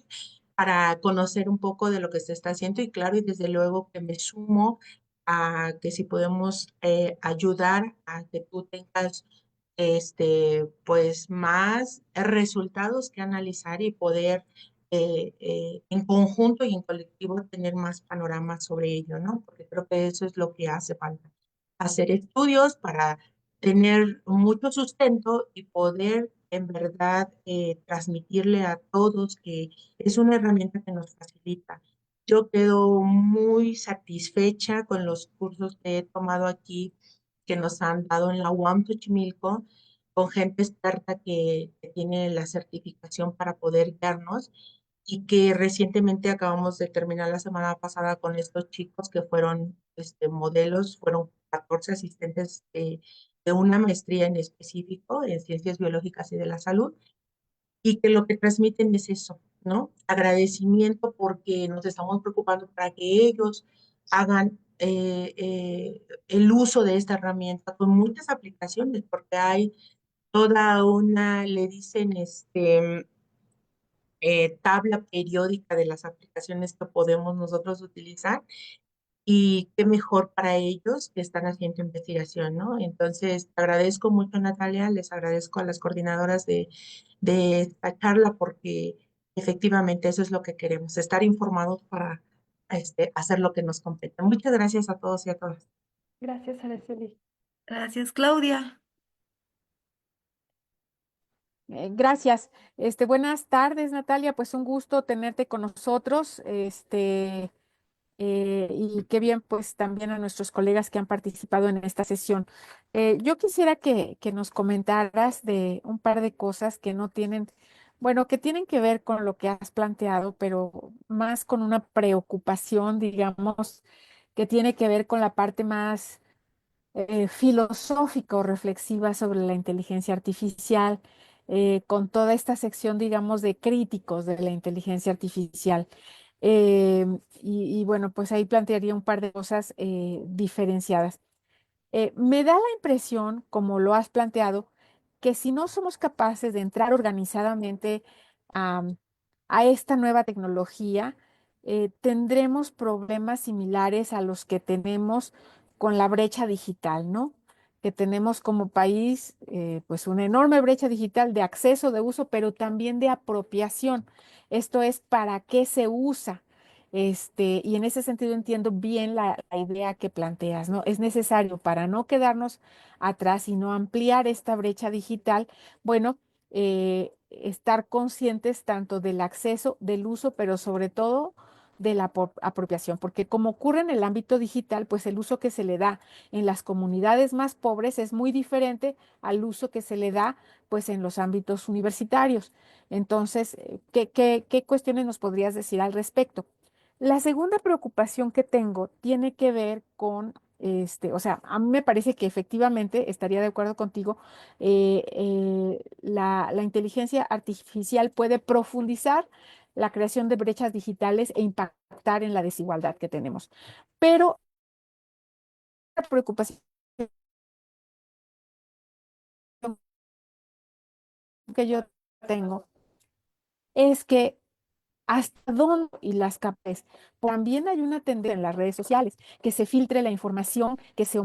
para conocer un poco de lo que se está haciendo y claro, y desde luego que me sumo a que si podemos ayudar a que tú tengas pues más resultados que analizar y poder en conjunto y en colectivo tener más panoramas sobre ello, ¿no? Porque creo que eso es lo que hace falta. Hacer estudios para tener mucho sustento y poder en verdad transmitirle a todos que es una herramienta que nos facilita. Yo quedo muy satisfecha con los cursos que he tomado aquí que nos han dado en la UAM Xochimilco, con gente experta que tiene la certificación para poder guiarnos y que recientemente acabamos de terminar la semana pasada con estos chicos que fueron modelos, fueron 14 asistentes de una maestría en específico en ciencias biológicas y de la salud y que lo que transmiten es eso, ¿no? Agradecimiento porque nos estamos preocupando para que ellos hagan el uso de esta herramienta con muchas aplicaciones, porque hay toda una, le dicen, tabla periódica de las aplicaciones que podemos nosotros utilizar y qué mejor para ellos que están haciendo investigación, ¿no? Entonces, te agradezco mucho, Natalia, les agradezco a las coordinadoras de esta charla porque efectivamente eso es lo que queremos, estar informados para hacer lo que nos compete. Muchas gracias a todos y a todas. Gracias, Araceli. Gracias, Claudia. Gracias. Buenas tardes, Natalia. Pues un gusto tenerte con nosotros. Y qué bien, pues también a nuestros colegas que han participado en esta sesión. Yo quisiera que nos comentaras de un par de cosas que no tienen, bueno, que tienen que ver con lo que has planteado, pero más con una preocupación, digamos, que tiene que ver con la parte más filosófica o reflexiva sobre la inteligencia artificial, con toda esta sección, digamos, de críticos de la inteligencia artificial. Bueno, pues ahí plantearía un par de cosas diferenciadas. Me da la impresión, como lo has planteado, que si no somos capaces de entrar organizadamente a, a esta nueva tecnología, tendremos problemas similares a los que tenemos con la brecha digital, ¿no? Que tenemos como país, pues una enorme brecha digital de acceso, de uso, pero también de apropiación. Esto es, ¿para qué se usa? Y en ese sentido entiendo bien la idea que planteas, ¿no? Es necesario para no quedarnos atrás y no ampliar esta brecha digital, bueno, estar conscientes tanto del acceso, del uso, pero sobre todo de la apropiación, porque como ocurre en el ámbito digital, pues el uso que se le da en las comunidades más pobres es muy diferente al uso que se le da pues en los ámbitos universitarios. Entonces, ¿qué cuestiones nos podrías decir al respecto? La segunda preocupación que tengo tiene que ver con, o sea, a mí me parece que efectivamente estaría de acuerdo contigo, la inteligencia artificial puede profundizar la creación de brechas digitales e impactar en la desigualdad que tenemos. Pero la preocupación que yo tengo es que hasta dónde y las capes. También hay una tendencia en las redes sociales que se filtre la información, que se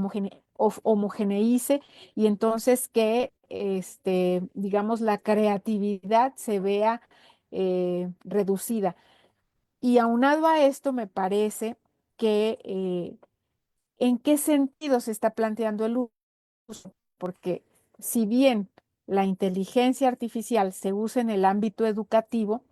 homogeneice y entonces que, digamos, la creatividad se vea reducida. Y aunado a esto, me parece que en qué sentido se está planteando el uso, porque si bien la inteligencia artificial se usa en el ámbito educativo,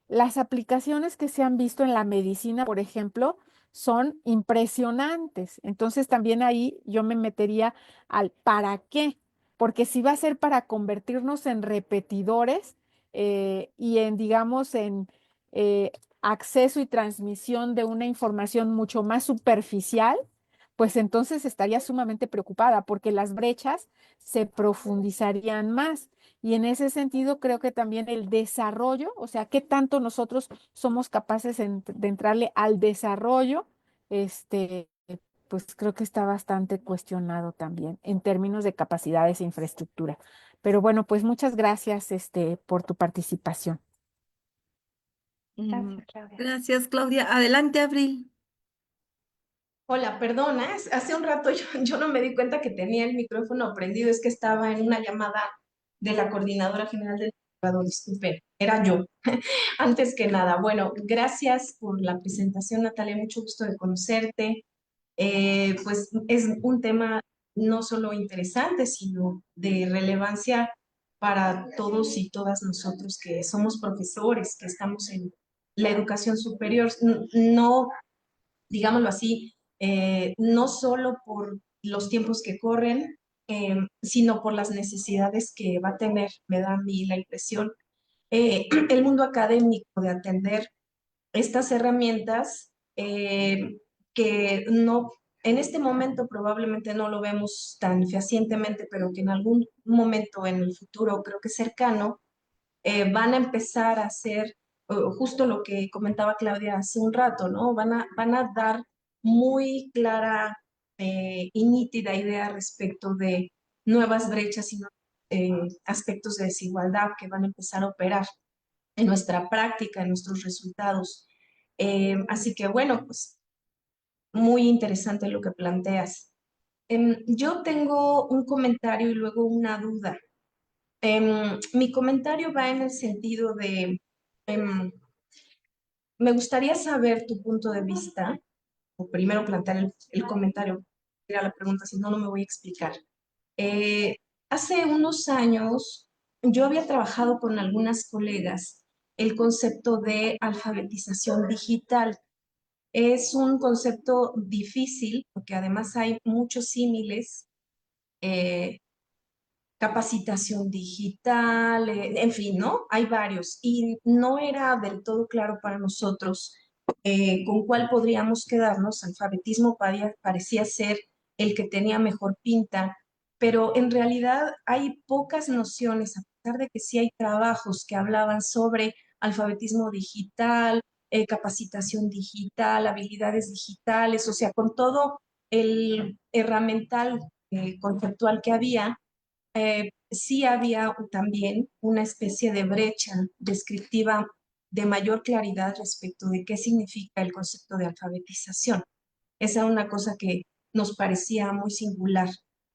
las aplicaciones que se han visto en la medicina, por ejemplo, son impresionantes. Entonces también ahí yo me metería al para qué, porque si va a ser para convertirnos en repetidores y en, digamos, en eh, acceso y transmisión de una información mucho más superficial, pues entonces estaría sumamente preocupada porque las brechas se profundizarían más. Y en ese sentido, creo que también el desarrollo, o sea, qué tanto nosotros somos capaces de entrarle al desarrollo, este, pues creo que está bastante cuestionado también en términos de capacidades e infraestructura. Pero bueno, pues muchas gracias, por tu participación. Gracias, Claudia. Gracias, Claudia. Adelante, Abril. Hola, perdona, hace un rato yo no me di cuenta que tenía el micrófono prendido, es que estaba en una llamada de la Coordinadora General del Estado, disculpe, era yo. Antes que nada, bueno, gracias por la presentación, Natalia, mucho gusto de conocerte. Pues es un tema no solo interesante, sino de relevancia para todos y todas nosotros que somos profesores, que estamos en la educación superior. No, digámoslo así, no solo por los tiempos que corren, sino por las necesidades que va a tener, me da a mí la impresión, el mundo académico de atender estas herramientas que no, en este momento probablemente no lo vemos tan fehacientemente, pero que en algún momento en el futuro, creo que cercano, van a empezar a hacer justo lo que comentaba Claudia hace un rato, ¿no? Van a dar muy clara y nítida idea respecto de nuevas brechas y aspectos de desigualdad que van a empezar a operar en nuestra práctica, en nuestros resultados. Así que bueno, pues muy interesante lo que planteas. Yo tengo un comentario y luego una duda. Mi comentario va en el sentido de, me gustaría saber tu punto de vista, o primero plantear el comentario, era la pregunta, si no, no me voy a explicar. Eh, Hace unos años yo había trabajado con algunas colegas el concepto de alfabetización digital. Es un concepto difícil porque además hay muchos símiles, eh, capacitación digital, en fin, ¿no? Hay varios y no era del todo claro para nosotros con cuál podríamos quedarnos. Alfabetismo parecía ser el que tenía mejor pinta, pero en realidad hay pocas nociones, a pesar de que sí hay trabajos que hablaban sobre alfabetismo digital, capacitación digital, habilidades digitales, o sea, con todo el herramental conceptual que había, sí había también una especie de brecha descriptiva de mayor claridad respecto de qué significa el concepto de alfabetización. Esa era una cosa que nos parecía muy singular,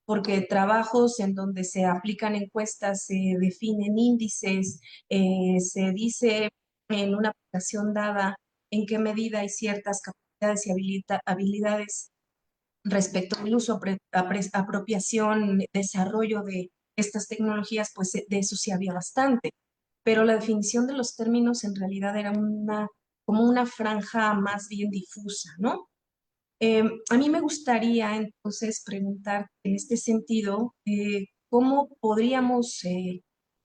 porque trabajos en donde se aplican encuestas, se definen índices, se dice en una aplicación dada en qué medida hay ciertas capacidades y habilidades respecto al uso, apropiación, desarrollo de estas tecnologías, pues de eso sí había bastante. Pero la definición de los términos en realidad era como una franja más bien difusa, ¿no? A mí me gustaría entonces preguntar en este sentido, ¿cómo podríamos,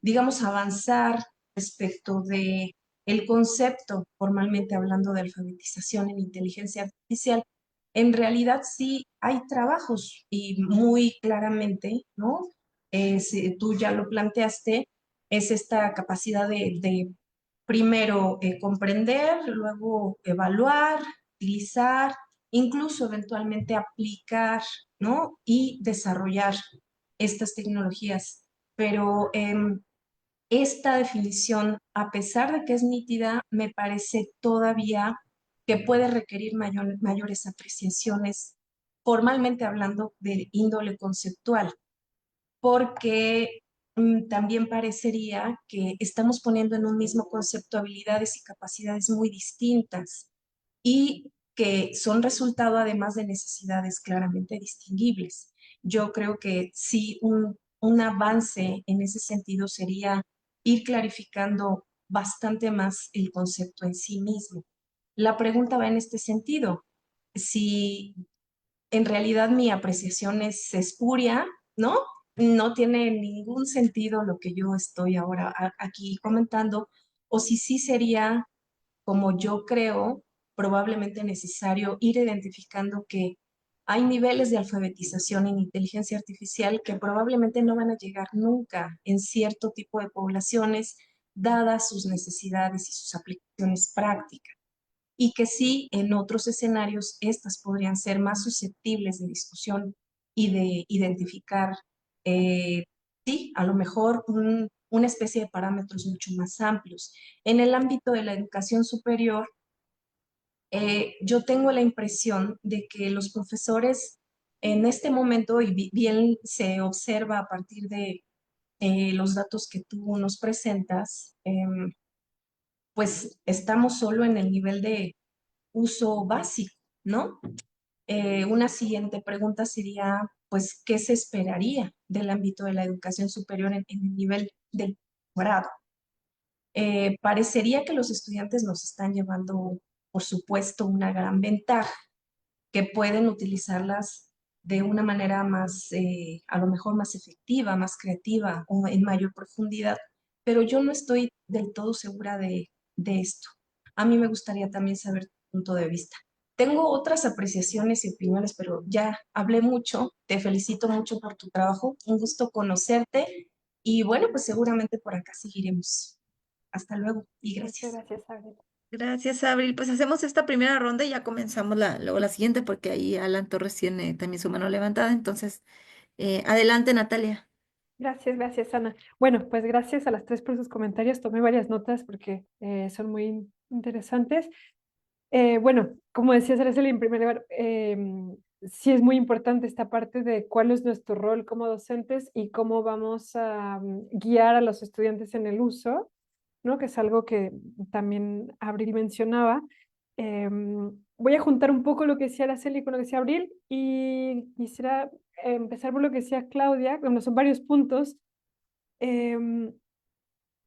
digamos, avanzar respecto de el concepto, formalmente hablando de alfabetización en inteligencia artificial? En realidad sí hay trabajos y muy claramente, ¿no? Si tú ya lo planteaste, es esta capacidad de primero comprender, luego evaluar, utilizar, incluso eventualmente aplicar, ¿no? Y desarrollar estas tecnologías. Pero esta definición, a pesar de que es nítida, me parece todavía que puede requerir mayores apreciaciones, formalmente hablando de índole conceptual, porque también parecería que estamos poniendo en un mismo concepto habilidades y capacidades muy distintas y que son resultado además de necesidades claramente distinguibles. Yo creo que sí, un avance en ese sentido sería ir clarificando bastante más el concepto en sí mismo. La pregunta va en este sentido. Si en realidad mi apreciación es espuria, ¿no? No tiene ningún sentido lo que yo estoy ahora aquí comentando, o si sí sería, como yo creo, probablemente necesario ir identificando que hay niveles de alfabetización en inteligencia artificial que probablemente no van a llegar nunca en cierto tipo de poblaciones, dadas sus necesidades y sus aplicaciones prácticas, y que sí, en otros escenarios, estas podrían ser más susceptibles de discusión y de identificar, sí, a lo mejor una especie de parámetros mucho más amplios. En el ámbito de la educación superior, yo tengo la impresión de que los profesores en este momento, y bien se observa a partir de los datos que tú nos presentas, pues estamos solo en el nivel de uso básico, ¿no? Una siguiente pregunta sería, pues, ¿qué se esperaría del ámbito de la educación superior en el nivel del grado? Parecería que los estudiantes nos están llevando, por supuesto, una gran ventaja, que pueden utilizarlas de una manera más, a lo mejor más efectiva, más creativa o en mayor profundidad, pero yo no estoy del todo segura de esto. A mí me gustaría también saber tu punto de vista. Tengo otras apreciaciones y opiniones, pero ya hablé mucho. Te felicito mucho por tu trabajo. Un gusto conocerte y bueno, pues seguramente por acá seguiremos. Hasta luego y Muchas gracias. gracias, Abril. Gracias, Abril. Pues hacemos esta primera ronda y ya comenzamos luego la siguiente, porque ahí Alan Torres tiene también su mano levantada. Entonces, adelante, Natalia. Gracias, gracias, Ana. Bueno, pues gracias a las tres por sus comentarios. Tomé varias notas porque son muy interesantes. Bueno, como decías, Araceli, en primer lugar, sí es muy importante esta parte de cuál es nuestro rol como docentes y cómo vamos a guiar a los estudiantes en el uso, ¿no? Que es algo que también Abril mencionaba. Voy a juntar un poco lo que decía Araceli con lo que decía Abril y quisiera empezar por lo que decía Claudia, bueno, son varios puntos. Em,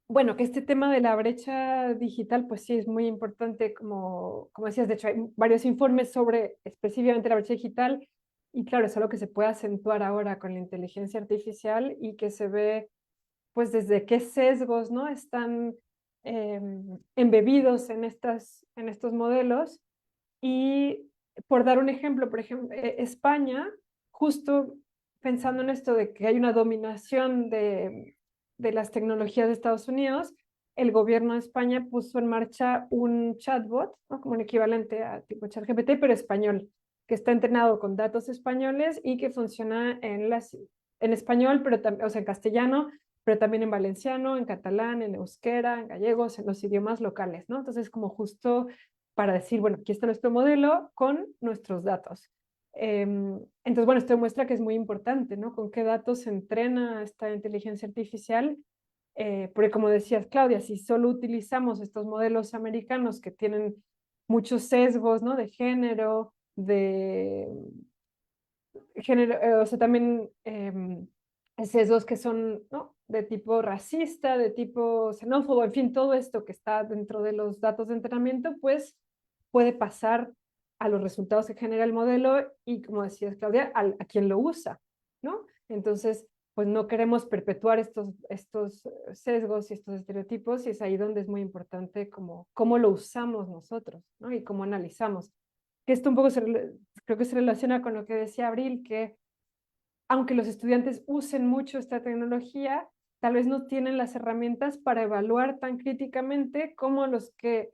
bueno, que este tema de la brecha digital, pues sí es muy importante, como decías, de hecho hay varios informes sobre específicamente la brecha digital y claro, es algo que se puede acentuar ahora con la inteligencia artificial y que se ve pues desde qué sesgos, ¿no? Están embebidos en estos modelos. Y por dar un ejemplo, por ejemplo, España, justo pensando en esto de que hay una dominación de las tecnologías de Estados Unidos, el gobierno de España puso en marcha un chatbot, ¿no? Como un equivalente a tipo ChatGPT, pero español, que está entrenado con datos españoles y que funciona en español, pero o sea, en castellano, pero también en valenciano, en catalán, en euskera, en gallegos, en los idiomas locales, ¿no? Entonces, como justo para decir, bueno, aquí está nuestro modelo con nuestros datos. Entonces, bueno, esto demuestra que es muy importante, ¿no? Con qué datos se entrena esta inteligencia artificial. Porque como decías, Claudia, si solo utilizamos estos modelos americanos que tienen muchos sesgos, ¿no? De género, o sea, también sesgos que son, ¿no? De tipo racista, de tipo xenófobo, en fin, todo esto que está dentro de los datos de entrenamiento, pues puede pasar a los resultados que genera el modelo y, como decías, Claudia, a quien lo usa, ¿no? Entonces, pues no queremos perpetuar estos sesgos y estos estereotipos y es ahí donde es muy importante cómo lo usamos nosotros, ¿no? Y cómo analizamos. Que esto un poco creo que se relaciona con lo que decía Abril, que aunque los estudiantes usen mucho esta tecnología, tal vez no tienen las herramientas para evaluar tan críticamente como los que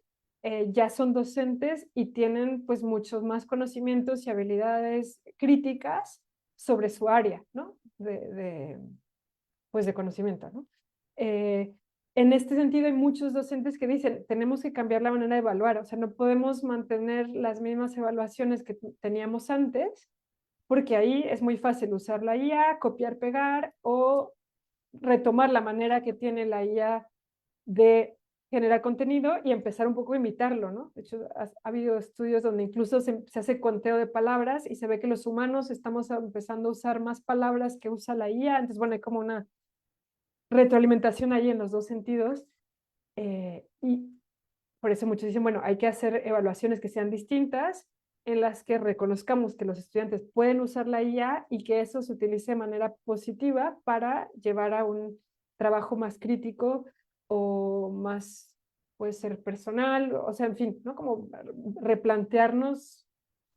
ya son docentes y tienen pues muchos más conocimientos y habilidades críticas sobre su área, ¿no? Pues de conocimiento, ¿no? Eh, en este sentido, hay muchos docentes que dicen, tenemos que cambiar la manera de evaluar, o sea, no podemos mantener las mismas evaluaciones que teníamos antes, porque ahí es muy fácil usar la IA, copiar, pegar o retomar la manera que tiene la IA de generar contenido y empezar un poco a imitarlo, ¿no? De hecho, ha habido estudios donde incluso se hace conteo de palabras y se ve que los humanos estamos empezando a usar más palabras que usa la IA, entonces, bueno, hay como una retroalimentación ahí en los dos sentidos. Y por eso muchos dicen, bueno, hay que hacer evaluaciones que sean distintas, en las que reconozcamos que los estudiantes pueden usar la IA y que eso se utilice de manera positiva para llevar a un trabajo más crítico o más, puede ser personal, o sea, en fin, ¿no? Como replantearnos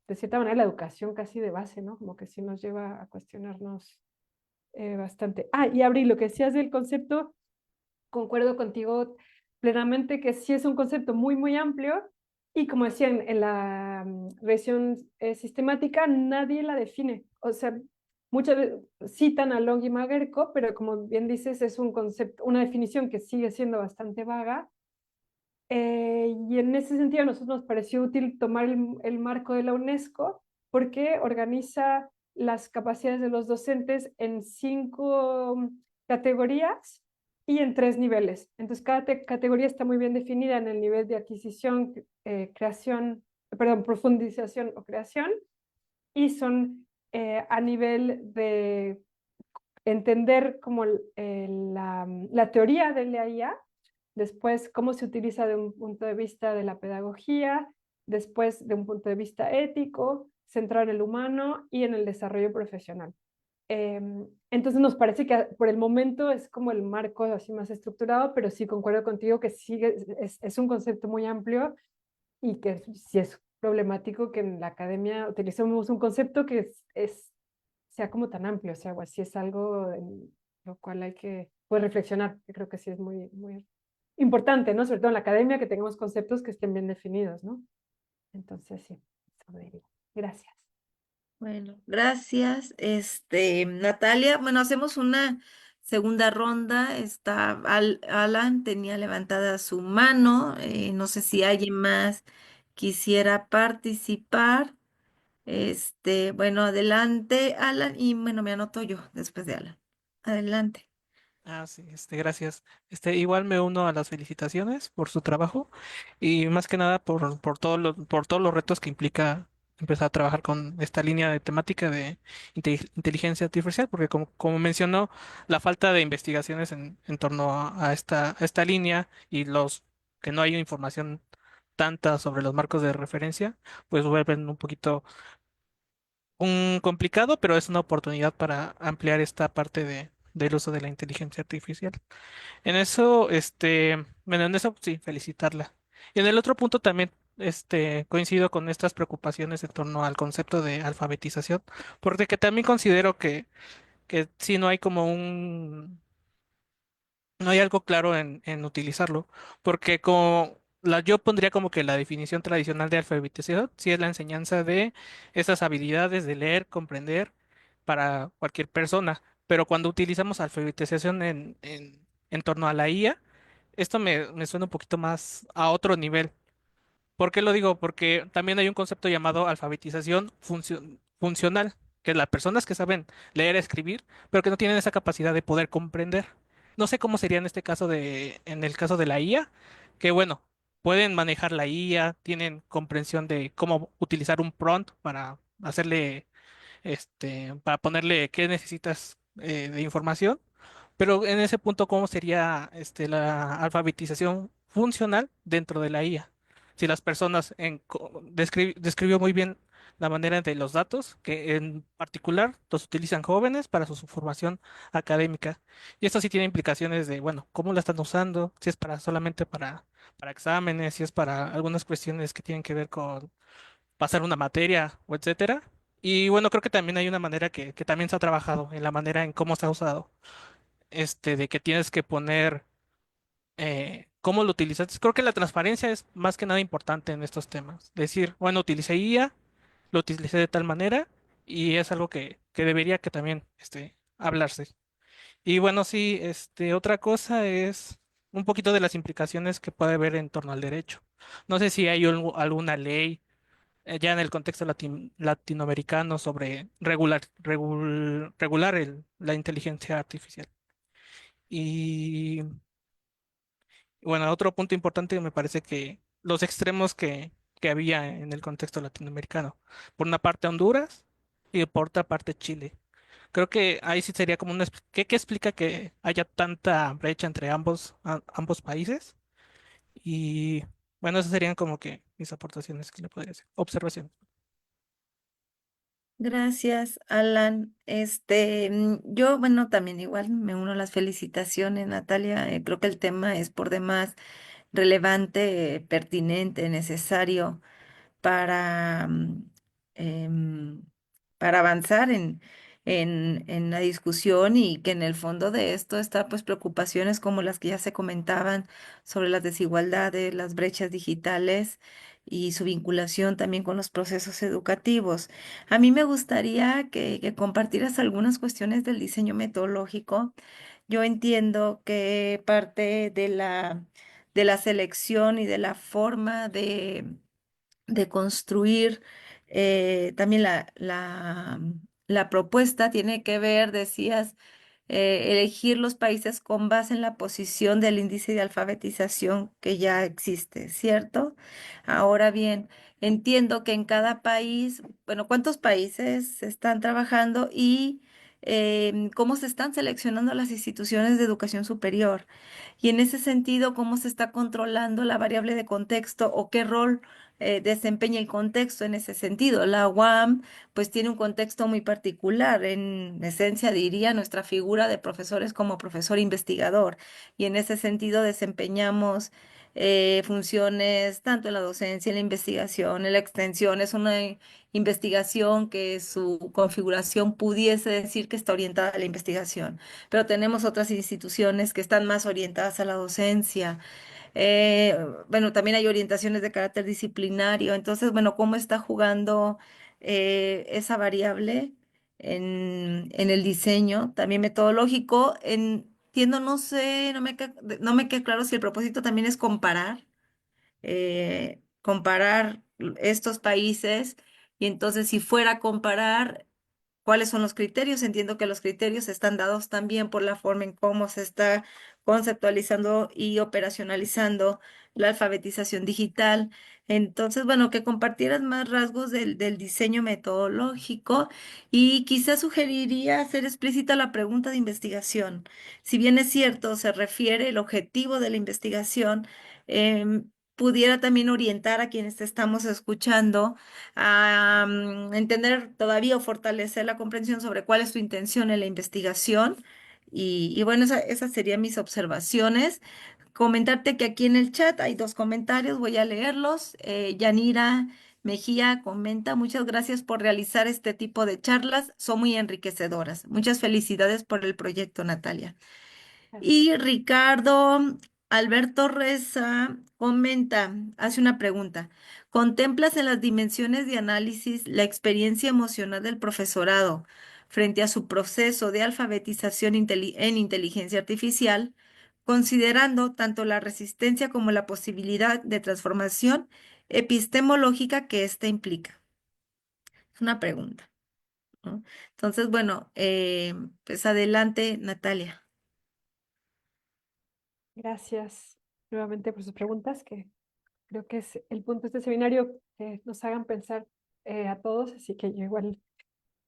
de cierta manera la educación casi de base, ¿no? Como que sí nos lleva a cuestionarnos bastante. Ah, y Abril, lo que decías del concepto, concuerdo contigo plenamente que sí es un concepto muy, muy amplio y como decía en la revisión sistemática, nadie la define. O sea, muchas veces citan a Long y McGurk, pero como bien dices, es un concepto, una definición que sigue siendo bastante vaga. Y en ese sentido a nosotros nos pareció útil tomar el marco de la UNESCO porque organiza las capacidades de los docentes en 5 categorías y en 3 niveles. Entonces, cada categoría está muy bien definida en el nivel de adquisición, creación, perdón, profundización o creación, y son a nivel de entender como la teoría de la IA, después cómo se utiliza de un punto de vista de la pedagogía, después de un punto de vista ético, centrado en el humano y en el desarrollo profesional. Entonces nos parece que por el momento es como el marco así más estructurado, pero sí concuerdo contigo que sigue, es un concepto muy amplio y que sí es problemático que en la academia utilicemos un concepto que sea como tan amplio, o sea, o así es algo en lo cual hay que pues, reflexionar, que creo que sí es muy, muy importante, ¿no? Sobre todo en la academia, que tengamos conceptos que estén bien definidos, ¿no? Entonces, sí, eso diría. Gracias. Bueno, gracias. Natalia, bueno, hacemos una segunda ronda. Alan tenía levantada su mano. No sé si alguien más quisiera participar. Bueno, adelante, Alan, y bueno, me anoto yo después de Alan. Adelante. Ah, sí, gracias. Igual me uno a las felicitaciones por su trabajo y más que nada por todos los retos que implica empezar a trabajar con esta línea de temática de inteligencia artificial, porque como mencionó, la falta de investigaciones en torno a esta línea y los que no hay información tanta sobre los marcos de referencia, pues vuelven un poquito un complicado, pero es una oportunidad para ampliar esta parte del uso de la inteligencia artificial. En eso, bueno, en eso sí, felicitarla. Y en el otro punto también, coincido con estas preocupaciones en torno al concepto de alfabetización, porque que también considero que sí no hay como no hay algo claro en utilizarlo, porque yo pondría como que la definición tradicional de alfabetización, sí es la enseñanza de esas habilidades de leer, comprender para cualquier persona, pero cuando utilizamos alfabetización en torno a la IA, esto me suena un poquito más a otro nivel. ¿Por qué lo digo? Porque también hay un concepto llamado alfabetización funcional, que es las personas que saben leer, escribir, pero que no tienen esa capacidad de poder comprender. No sé cómo sería en este caso en el caso de la IA, que bueno, pueden manejar la IA, tienen comprensión de cómo utilizar un prompt para hacerle, para ponerle qué necesitas de información. Pero en ese punto, ¿cómo sería la alfabetización funcional dentro de la IA? Si las personas describió muy bien la manera de los datos, que en particular los utilizan jóvenes para su formación académica. Y esto sí tiene implicaciones de, bueno, cómo la están usando, si es solamente para exámenes, si es para algunas cuestiones que tienen que ver con pasar una materia o etcétera. Y bueno, creo que también hay una manera que también se ha trabajado en la manera en cómo se ha usado de que tienes que poner cómo lo utilizas. Creo que la transparencia es más que nada importante en estos temas. Decir, bueno, utilicé IA, lo utilicé de tal manera y es algo que debería que también hablarse. Y bueno, sí, otra cosa es un poquito de las implicaciones que puede haber en torno al derecho. No sé si hay alguna ley ya en el contexto latinoamericano sobre regular la inteligencia artificial. Y bueno, otro punto importante me parece que los extremos que había en el contexto latinoamericano. Por una parte Honduras y por otra parte Chile. Creo que ahí sí sería como ¿qué explica que haya tanta brecha entre ambos países? Y bueno, esas serían como que mis aportaciones que le podría hacer. Observación. Gracias, Alan. Yo, bueno, también igual me uno a las felicitaciones, Natalia. Creo que el tema es por demás relevante, pertinente, necesario para, em, para avanzar en la discusión y que en el fondo de esto está pues preocupaciones como las que ya se comentaban sobre las desigualdades, las brechas digitales y su vinculación también con los procesos educativos. A mí me gustaría que compartieras algunas cuestiones del diseño metodológico. Yo entiendo que parte de la selección y de la forma de construir también la propuesta tiene que ver, decías, elegir los países con base en la posición del índice de alfabetización que ya existe, ¿cierto? Ahora bien, entiendo que en cada país, bueno, ¿cuántos países están trabajando y cómo se están seleccionando las instituciones de educación superior? Y en ese sentido, ¿cómo se está controlando la variable de contexto o qué rol desempeña el contexto en ese sentido? La UAM pues tiene un contexto muy particular. En esencia diría nuestra figura de profesores como profesor investigador y en ese sentido desempeñamos funciones tanto en la docencia, en la investigación, en la extensión. Es una investigación que su configuración pudiese decir que está orientada a la investigación, pero tenemos otras instituciones que están más orientadas a la docencia. Eh, bueno, también hay orientaciones de carácter disciplinario. Entonces, bueno, ¿cómo está jugando esa variable en el diseño, también metodológico? Entiendo, no sé, no me queda claro si el propósito también es comparar estos países y entonces si fuera a comparar cuáles son los criterios, entiendo que los criterios están dados también por la forma en cómo se está conceptualizando y operacionalizando la alfabetización digital. Entonces, bueno, que compartieras más rasgos del diseño metodológico y quizás sugeriría hacer explícita la pregunta de investigación. Si bien es cierto, se refiere el objetivo de la investigación, pudiera también orientar a quienes te estamos escuchando a entender todavía o fortalecer la comprensión sobre cuál es tu intención en la investigación. Y bueno, esas serían mis observaciones. Comentarte que aquí en el chat hay dos comentarios, voy a leerlos. Yanira Mejía comenta, muchas gracias por realizar este tipo de charlas, son muy enriquecedoras. Muchas felicidades por el proyecto, Natalia. Y Ricardo Alberto Reza comenta, hace una pregunta. ¿Contemplas en las dimensiones de análisis la experiencia emocional del profesorado frente a su proceso de alfabetización en inteligencia artificial, considerando tanto la resistencia como la posibilidad de transformación epistemológica que ésta implica? Es una pregunta, ¿no? Entonces, bueno, pues adelante, Natalia. Gracias nuevamente por sus preguntas, que creo que es el punto de este seminario, que nos hagan pensar a todos, así que yo igual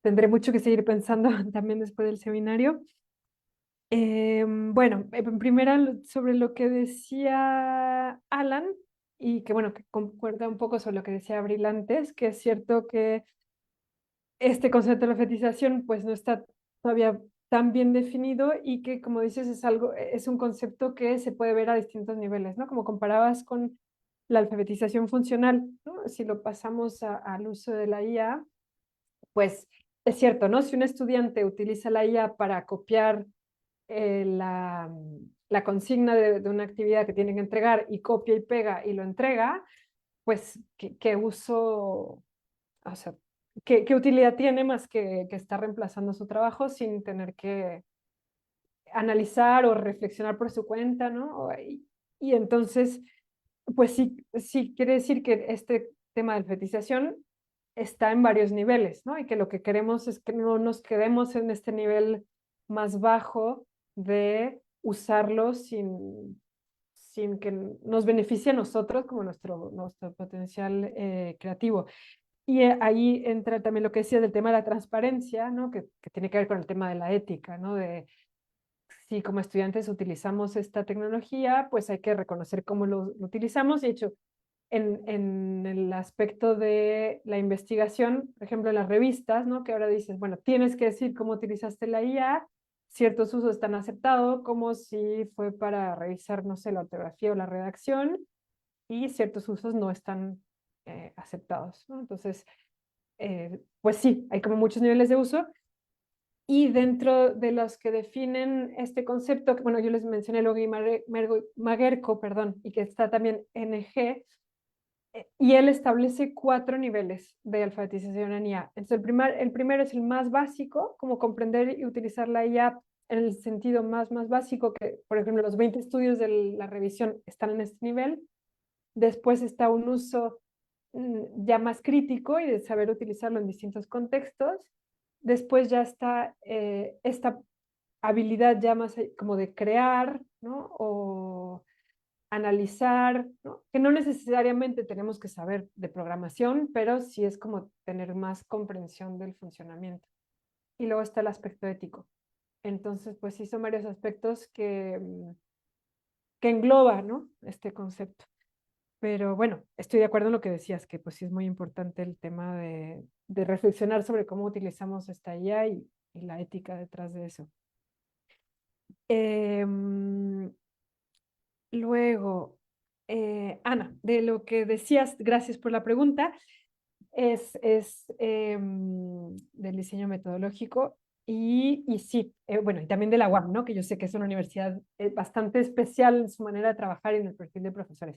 tendré mucho que seguir pensando también después del seminario. Bueno, en primera sobre lo que decía Alan, y que bueno, que concuerda un poco sobre lo que decía Abril antes, que es cierto que este concepto de la fetización pues no está todavía tan bien definido y que como dices es algo, es un concepto que se puede ver a distintos niveles, ¿no? Como comparabas con la alfabetización funcional, ¿no? Si lo pasamos al uso de la IA, pues es cierto, ¿no? Si un estudiante utiliza la IA para copiar la consigna de una actividad que tiene que entregar y copia y pega y lo entrega, pues qué uso, o sea, qué utilidad tiene más que estar reemplazando su trabajo sin tener que analizar o reflexionar por su cuenta, ¿no? Y entonces, pues sí quiere decir que este tema de alfabetización está en varios niveles, ¿no? Y que lo que queremos es que no nos quedemos en este nivel más bajo de usarlo sin que nos beneficie a nosotros como nuestro potencial creativo. Y ahí entra también lo que decías del tema de la transparencia, ¿no? Que tiene que ver con el tema de la ética, ¿no? De si como estudiantes utilizamos esta tecnología, pues hay que reconocer cómo lo utilizamos. Y de hecho, en el aspecto de la investigación, por ejemplo, en las revistas, ¿no? Que ahora dices, bueno, tienes que decir cómo utilizaste la IA, ciertos usos están aceptados, como si fue para revisar, no sé, la ortografía o la redacción, y ciertos usos no están aceptados, ¿no? Entonces, pues sí, hay como muchos niveles de uso, y dentro de los que definen este concepto, que bueno, yo les mencioné Logi Magerko, perdón, y que está también NG, y él establece 4 niveles de alfabetización en IA. Entonces, el primero es el más básico, como comprender y utilizar la IA en el sentido más básico, que por ejemplo los 20 estudios de la revisión están en este nivel. Después está un uso ya más crítico y de saber utilizarlo en distintos contextos. Después ya está esta habilidad ya más como de crear, ¿no? O analizar, ¿no? Que no necesariamente tenemos que saber de programación, pero sí es como tener más comprensión del funcionamiento. Y luego está el aspecto ético. Entonces, pues sí son varios aspectos que engloba, ¿no? Este concepto. Pero bueno, estoy de acuerdo en lo que decías, que pues sí es muy importante el tema de reflexionar sobre cómo utilizamos esta IA y la ética detrás de eso. Luego, Ana, de lo que decías, gracias por la pregunta, es del diseño metodológico y sí, bueno, y también de la UAM, ¿no? Que yo sé que es una universidad bastante especial en su manera de trabajar y en el perfil de profesores.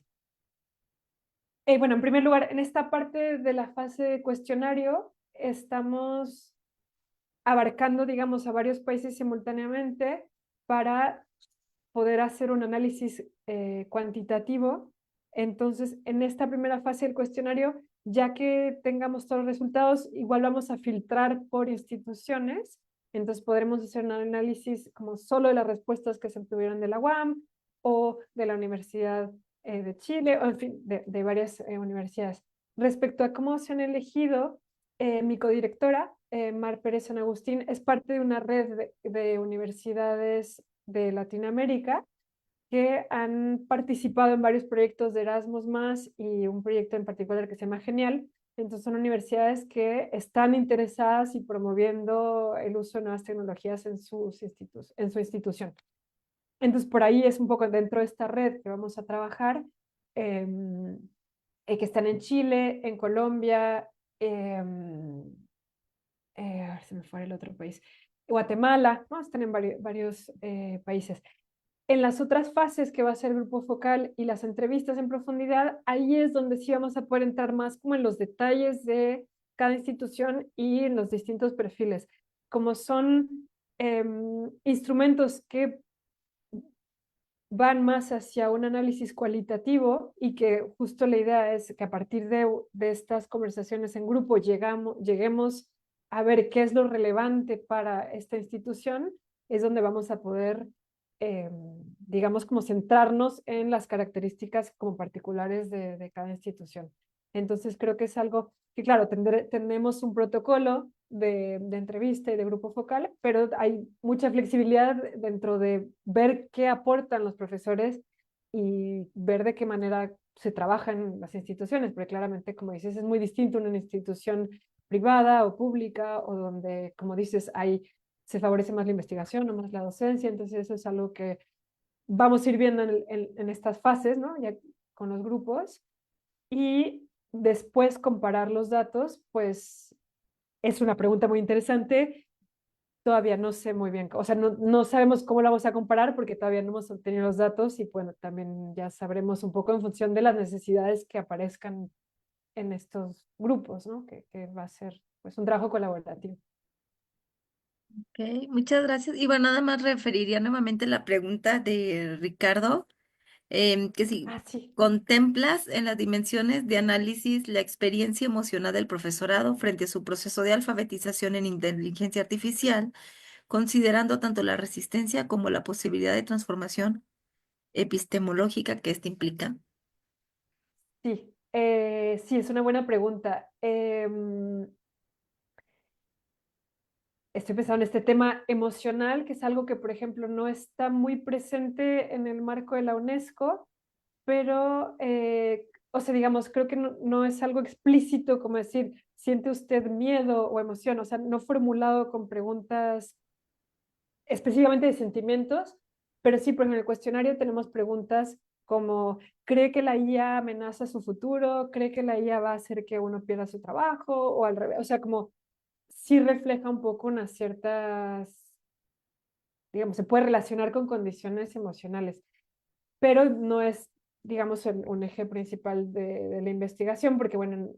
Bueno, en primer lugar, en esta parte de la fase de cuestionario estamos abarcando, digamos, a varios países simultáneamente para poder hacer un análisis cuantitativo. Entonces, en esta primera fase del cuestionario ya que tengamos todos los resultados, igual vamos a filtrar por instituciones, entonces podremos hacer un análisis como solo de las respuestas que se obtuvieron de la UAM o de la Universidad de Chile, o en fin, de varias universidades. Respecto a cómo se han elegido, mi codirectora, Mar Pérez San Agustín, es parte de una red de universidades de Latinoamérica que han participado en varios proyectos de Erasmus más y un proyecto en particular que se llama Genial. Entonces son universidades que están interesadas y promoviendo el uso de nuevas tecnologías en su institución. Entonces por ahí es un poco dentro de esta red que vamos a trabajar, que están en Chile, en Colombia, a ver, se me fue el otro país, Guatemala, ¿no? Están en varios países. En las otras fases que va a ser el grupo focal y las entrevistas en profundidad, ahí es donde sí vamos a poder entrar más como en los detalles de cada institución y en los distintos perfiles. Como son instrumentos que van más hacia un análisis cualitativo y que justo la idea es que a partir de estas conversaciones en grupo lleguemos a ver qué es lo relevante para esta institución, es donde vamos a poder, digamos, como centrarnos en las características como particulares de cada institución. Entonces creo que es algo que, claro, tenemos un protocolo de entrevista y de grupo focal, pero hay mucha flexibilidad dentro de ver qué aportan los profesores y ver de qué manera se trabaja en las instituciones, porque claramente, como dices, es muy distinto una institución privada o pública, o donde, como dices, se favorece más la investigación o más la docencia, entonces eso es algo que vamos a ir viendo en estas fases, ¿no? Ya con los grupos, y después comparar los datos, pues es una pregunta muy interesante. Todavía no sé muy bien, o sea, no sabemos cómo la vamos a comparar porque todavía no hemos obtenido los datos y bueno, también ya sabremos un poco en función de las necesidades que aparezcan en estos grupos, ¿no? Que va a ser pues un trabajo colaborativo. Ok, muchas gracias. Y bueno, nada más referiría nuevamente la pregunta de Ricardo, que si Ah, sí. contemplas en las dimensiones de análisis la experiencia emocional del profesorado frente a su proceso de alfabetización en inteligencia artificial, considerando tanto la resistencia como la posibilidad de transformación epistemológica que esto implica. Sí, sí, es una buena pregunta. Estoy pensando en este tema emocional, que es algo que, por ejemplo, no está muy presente en el marco de la UNESCO, pero, o sea, digamos, creo que no es algo explícito como decir, ¿siente usted miedo o emoción? O sea, no formulado con preguntas específicamente de sentimientos, pero sí, por ejemplo, en el cuestionario tenemos preguntas como, ¿cree que la IA amenaza su futuro? ¿Cree que la IA va a hacer que uno pierda su trabajo? O al revés, o sea, como sí refleja un poco unas ciertas, digamos, se puede relacionar con condiciones emocionales, pero no es, digamos, un eje principal de la investigación, porque bueno,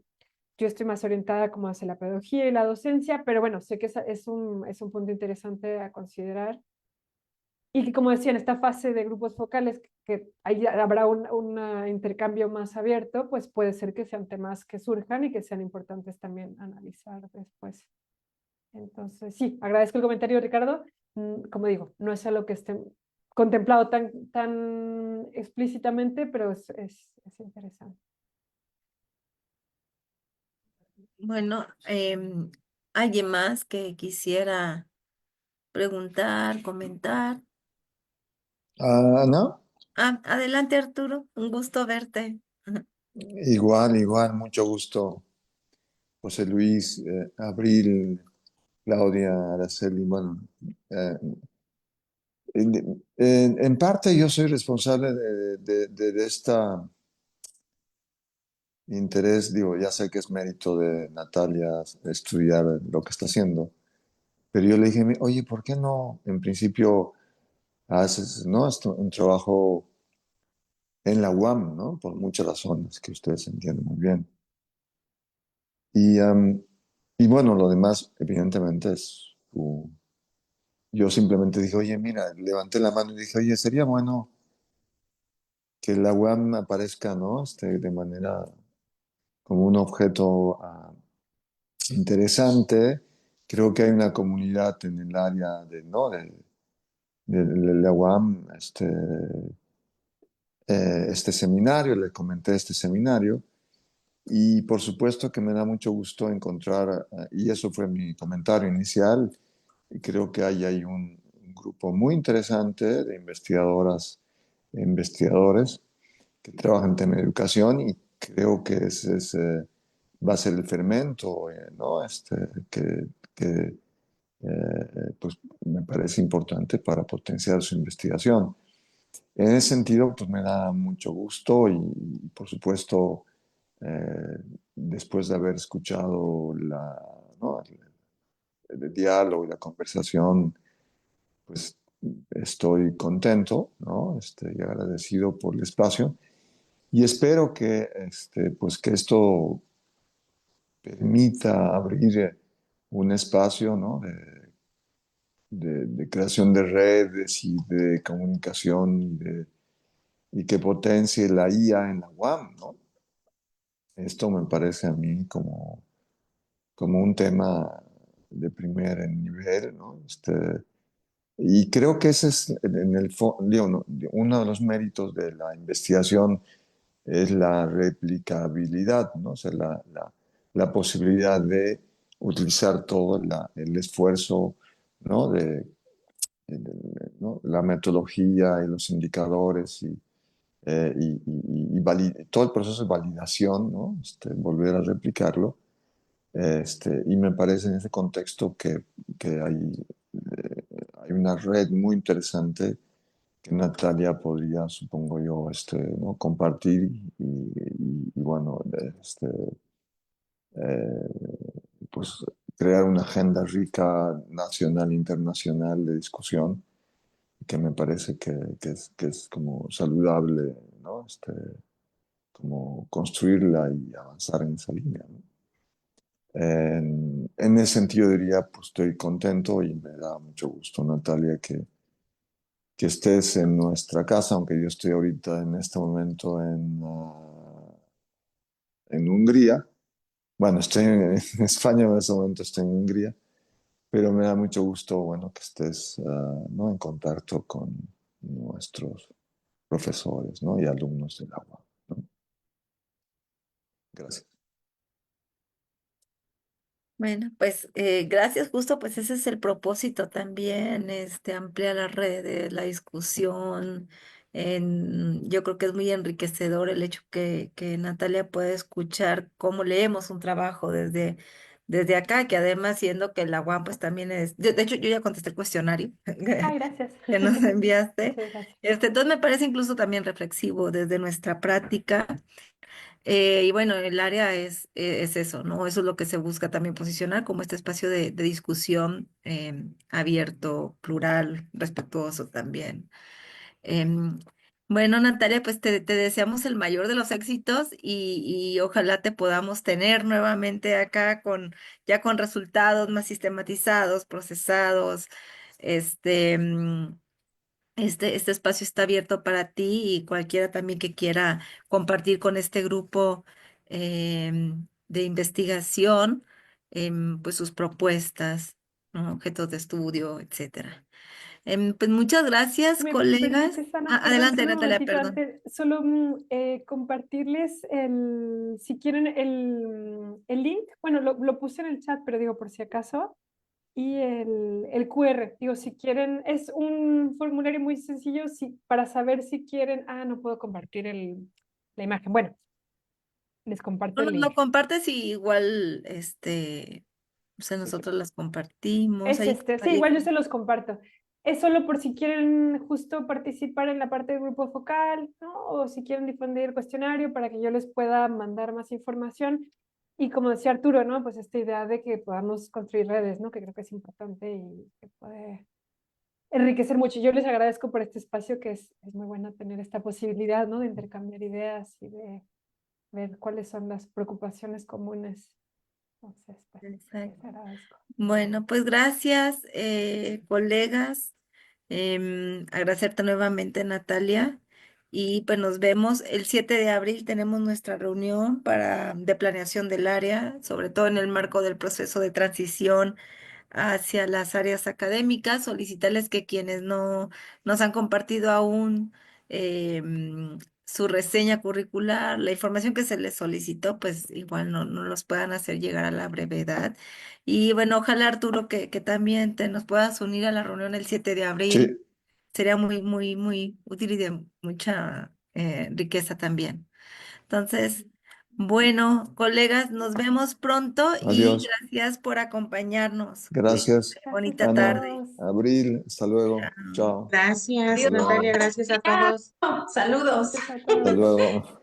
yo estoy más orientada como hacia la pedagogía y la docencia, pero bueno, sé que es un punto interesante a considerar. Y que como decía, en esta fase de grupos focales, que ahí habrá un intercambio más abierto, pues puede ser que sean temas que surjan y que sean importantes también analizar después. Entonces, sí, agradezco el comentario, Ricardo. Como digo, no es algo que esté contemplado tan explícitamente, pero es interesante. Bueno, ¿alguien más que quisiera preguntar, comentar? Ana, Adelante, Arturo, un gusto verte. igual, mucho gusto. José Luis, Abril, Claudia, Araceli, bueno, eh, en parte yo soy responsable de esta interés, digo, ya sé que es mérito de Natalia estudiar lo que está haciendo, pero yo le dije, oye, ¿por qué no, en principio, haces, ¿no? Un trabajo en la UAM, ¿no? Por muchas razones que ustedes entienden muy bien. Y, y bueno, lo demás, evidentemente, es yo simplemente dije, oye, mira, levanté la mano y dije, oye, sería bueno que la UAM aparezca, ¿no? De manera como un objeto interesante. Creo que hay una comunidad en el área de, ¿no? de la UAM, este seminario, le comenté este seminario, y por supuesto que me da mucho gusto encontrar, y eso fue mi comentario inicial, y creo que hay ahí un grupo muy interesante de investigadoras e investigadores que trabajan en tema de educación, y creo que va a ser el fermento, ¿no? Que pues me parece importante para potenciar su investigación. En ese sentido, pues me da mucho gusto y por supuesto, eh, después de haber escuchado ¿no? el diálogo y la conversación, pues estoy contento, ¿no? Y agradecido por el espacio, y espero que, pues que esto permita abrir un espacio, ¿no? de creación de redes y de comunicación y que potencie la IA en la UAM, ¿no? Esto me parece a mí como un tema de primer nivel, ¿no? Y creo que ese es en el fondo, ¿no? Uno de los méritos de la investigación es la replicabilidad, ¿no? O sea, la posibilidad de utilizar todo el esfuerzo, ¿no? ¿no? La metodología y los indicadores y todo el proceso de validación, ¿no? Volver a replicarlo. Y me parece en ese contexto que hay una red muy interesante que Natalia podría, supongo yo, ¿no? compartir y bueno, pues crear una agenda rica nacional e internacional de discusión que me parece que es como saludable, ¿no? Como construirla y avanzar en esa línea, ¿no? En ese sentido diría, pues estoy contento y me da mucho gusto, Natalia, que estés en nuestra casa, aunque yo estoy ahorita en este momento en Hungría. Bueno, estoy en España, en este momento estoy en Hungría, pero me da mucho gusto, bueno, que estés, ¿no? en contacto con nuestros profesores, ¿no? y alumnos del agua, ¿no? Gracias. Bueno, pues gracias, justo pues ese es el propósito también, ampliar las redes, la discusión. Yo creo que es muy enriquecedor el hecho que Natalia pueda escuchar cómo leemos un trabajo desde acá, que además siendo que la UAM pues también de hecho yo ya contesté el cuestionario Ay, gracias. que nos enviaste. Muchas gracias. Entonces me parece incluso también reflexivo desde nuestra práctica. Y bueno, el área es eso, ¿no? Eso es lo que se busca también posicionar como este espacio de discusión abierto, plural, respetuoso también. Em, bueno, Natalia, pues te deseamos el mayor de los éxitos y ojalá te podamos tener nuevamente acá ya con resultados más sistematizados, procesados. Este, mm, este espacio está abierto para ti y cualquiera también que quiera compartir con este grupo de investigación, pues sus propuestas, ¿no? Objetos de estudio, etcétera. Pues muchas gracias, Si me colegas. permites, Ana, perdón, Adelante, solo un Natalia, momentito perdón. antes, solo compartirles si quieren el link, bueno, lo puse en el chat, pero digo por si acaso, y el QR, digo, si quieren, es un formulario muy sencillo para saber si quieren, no puedo compartir la imagen, bueno, les comparto No, el link. lo compartes y igual, o sea, nosotros las compartimos. Ahí, Sí, igual yo se los comparto. Es solo por si quieren justo participar en la parte del grupo focal, ¿no? O si quieren difundir el cuestionario para que yo les pueda mandar más información. Y como decía Arturo, ¿no? Pues esta idea de que podamos construir redes, ¿no? Que creo que es importante y que puede enriquecer mucho. Yo les agradezco por este espacio, que es muy bueno tener esta posibilidad, ¿no? De intercambiar ideas y de ver cuáles son las preocupaciones comunes. Entonces, pues, les exacto. agradezco. Bueno, pues gracias, colegas. Agradecerte nuevamente, Natalia. Y pues nos vemos el 7 de abril, tenemos nuestra reunión de planeación del área, sobre todo en el marco del proceso de transición hacia las áreas académicas, solicitarles que quienes no nos han compartido aún su reseña curricular, la información que se les solicitó, pues igual no los puedan hacer llegar a la brevedad. Y bueno, ojalá Arturo que también te nos puedas unir a la reunión el 7 de abril. Sí, Sería muy útil y de mucha riqueza también. Entonces, bueno, colegas, nos vemos pronto y adiós. gracias por acompañarnos. Cuídense. Gracias, Gracias a Bonita Ana, tarde. todos. Abril, hasta luego. Chao. Chao. Gracias, Hasta Adiós. luego. Natalia, gracias a todos. Saludos. Gracias a Hasta todos. luego.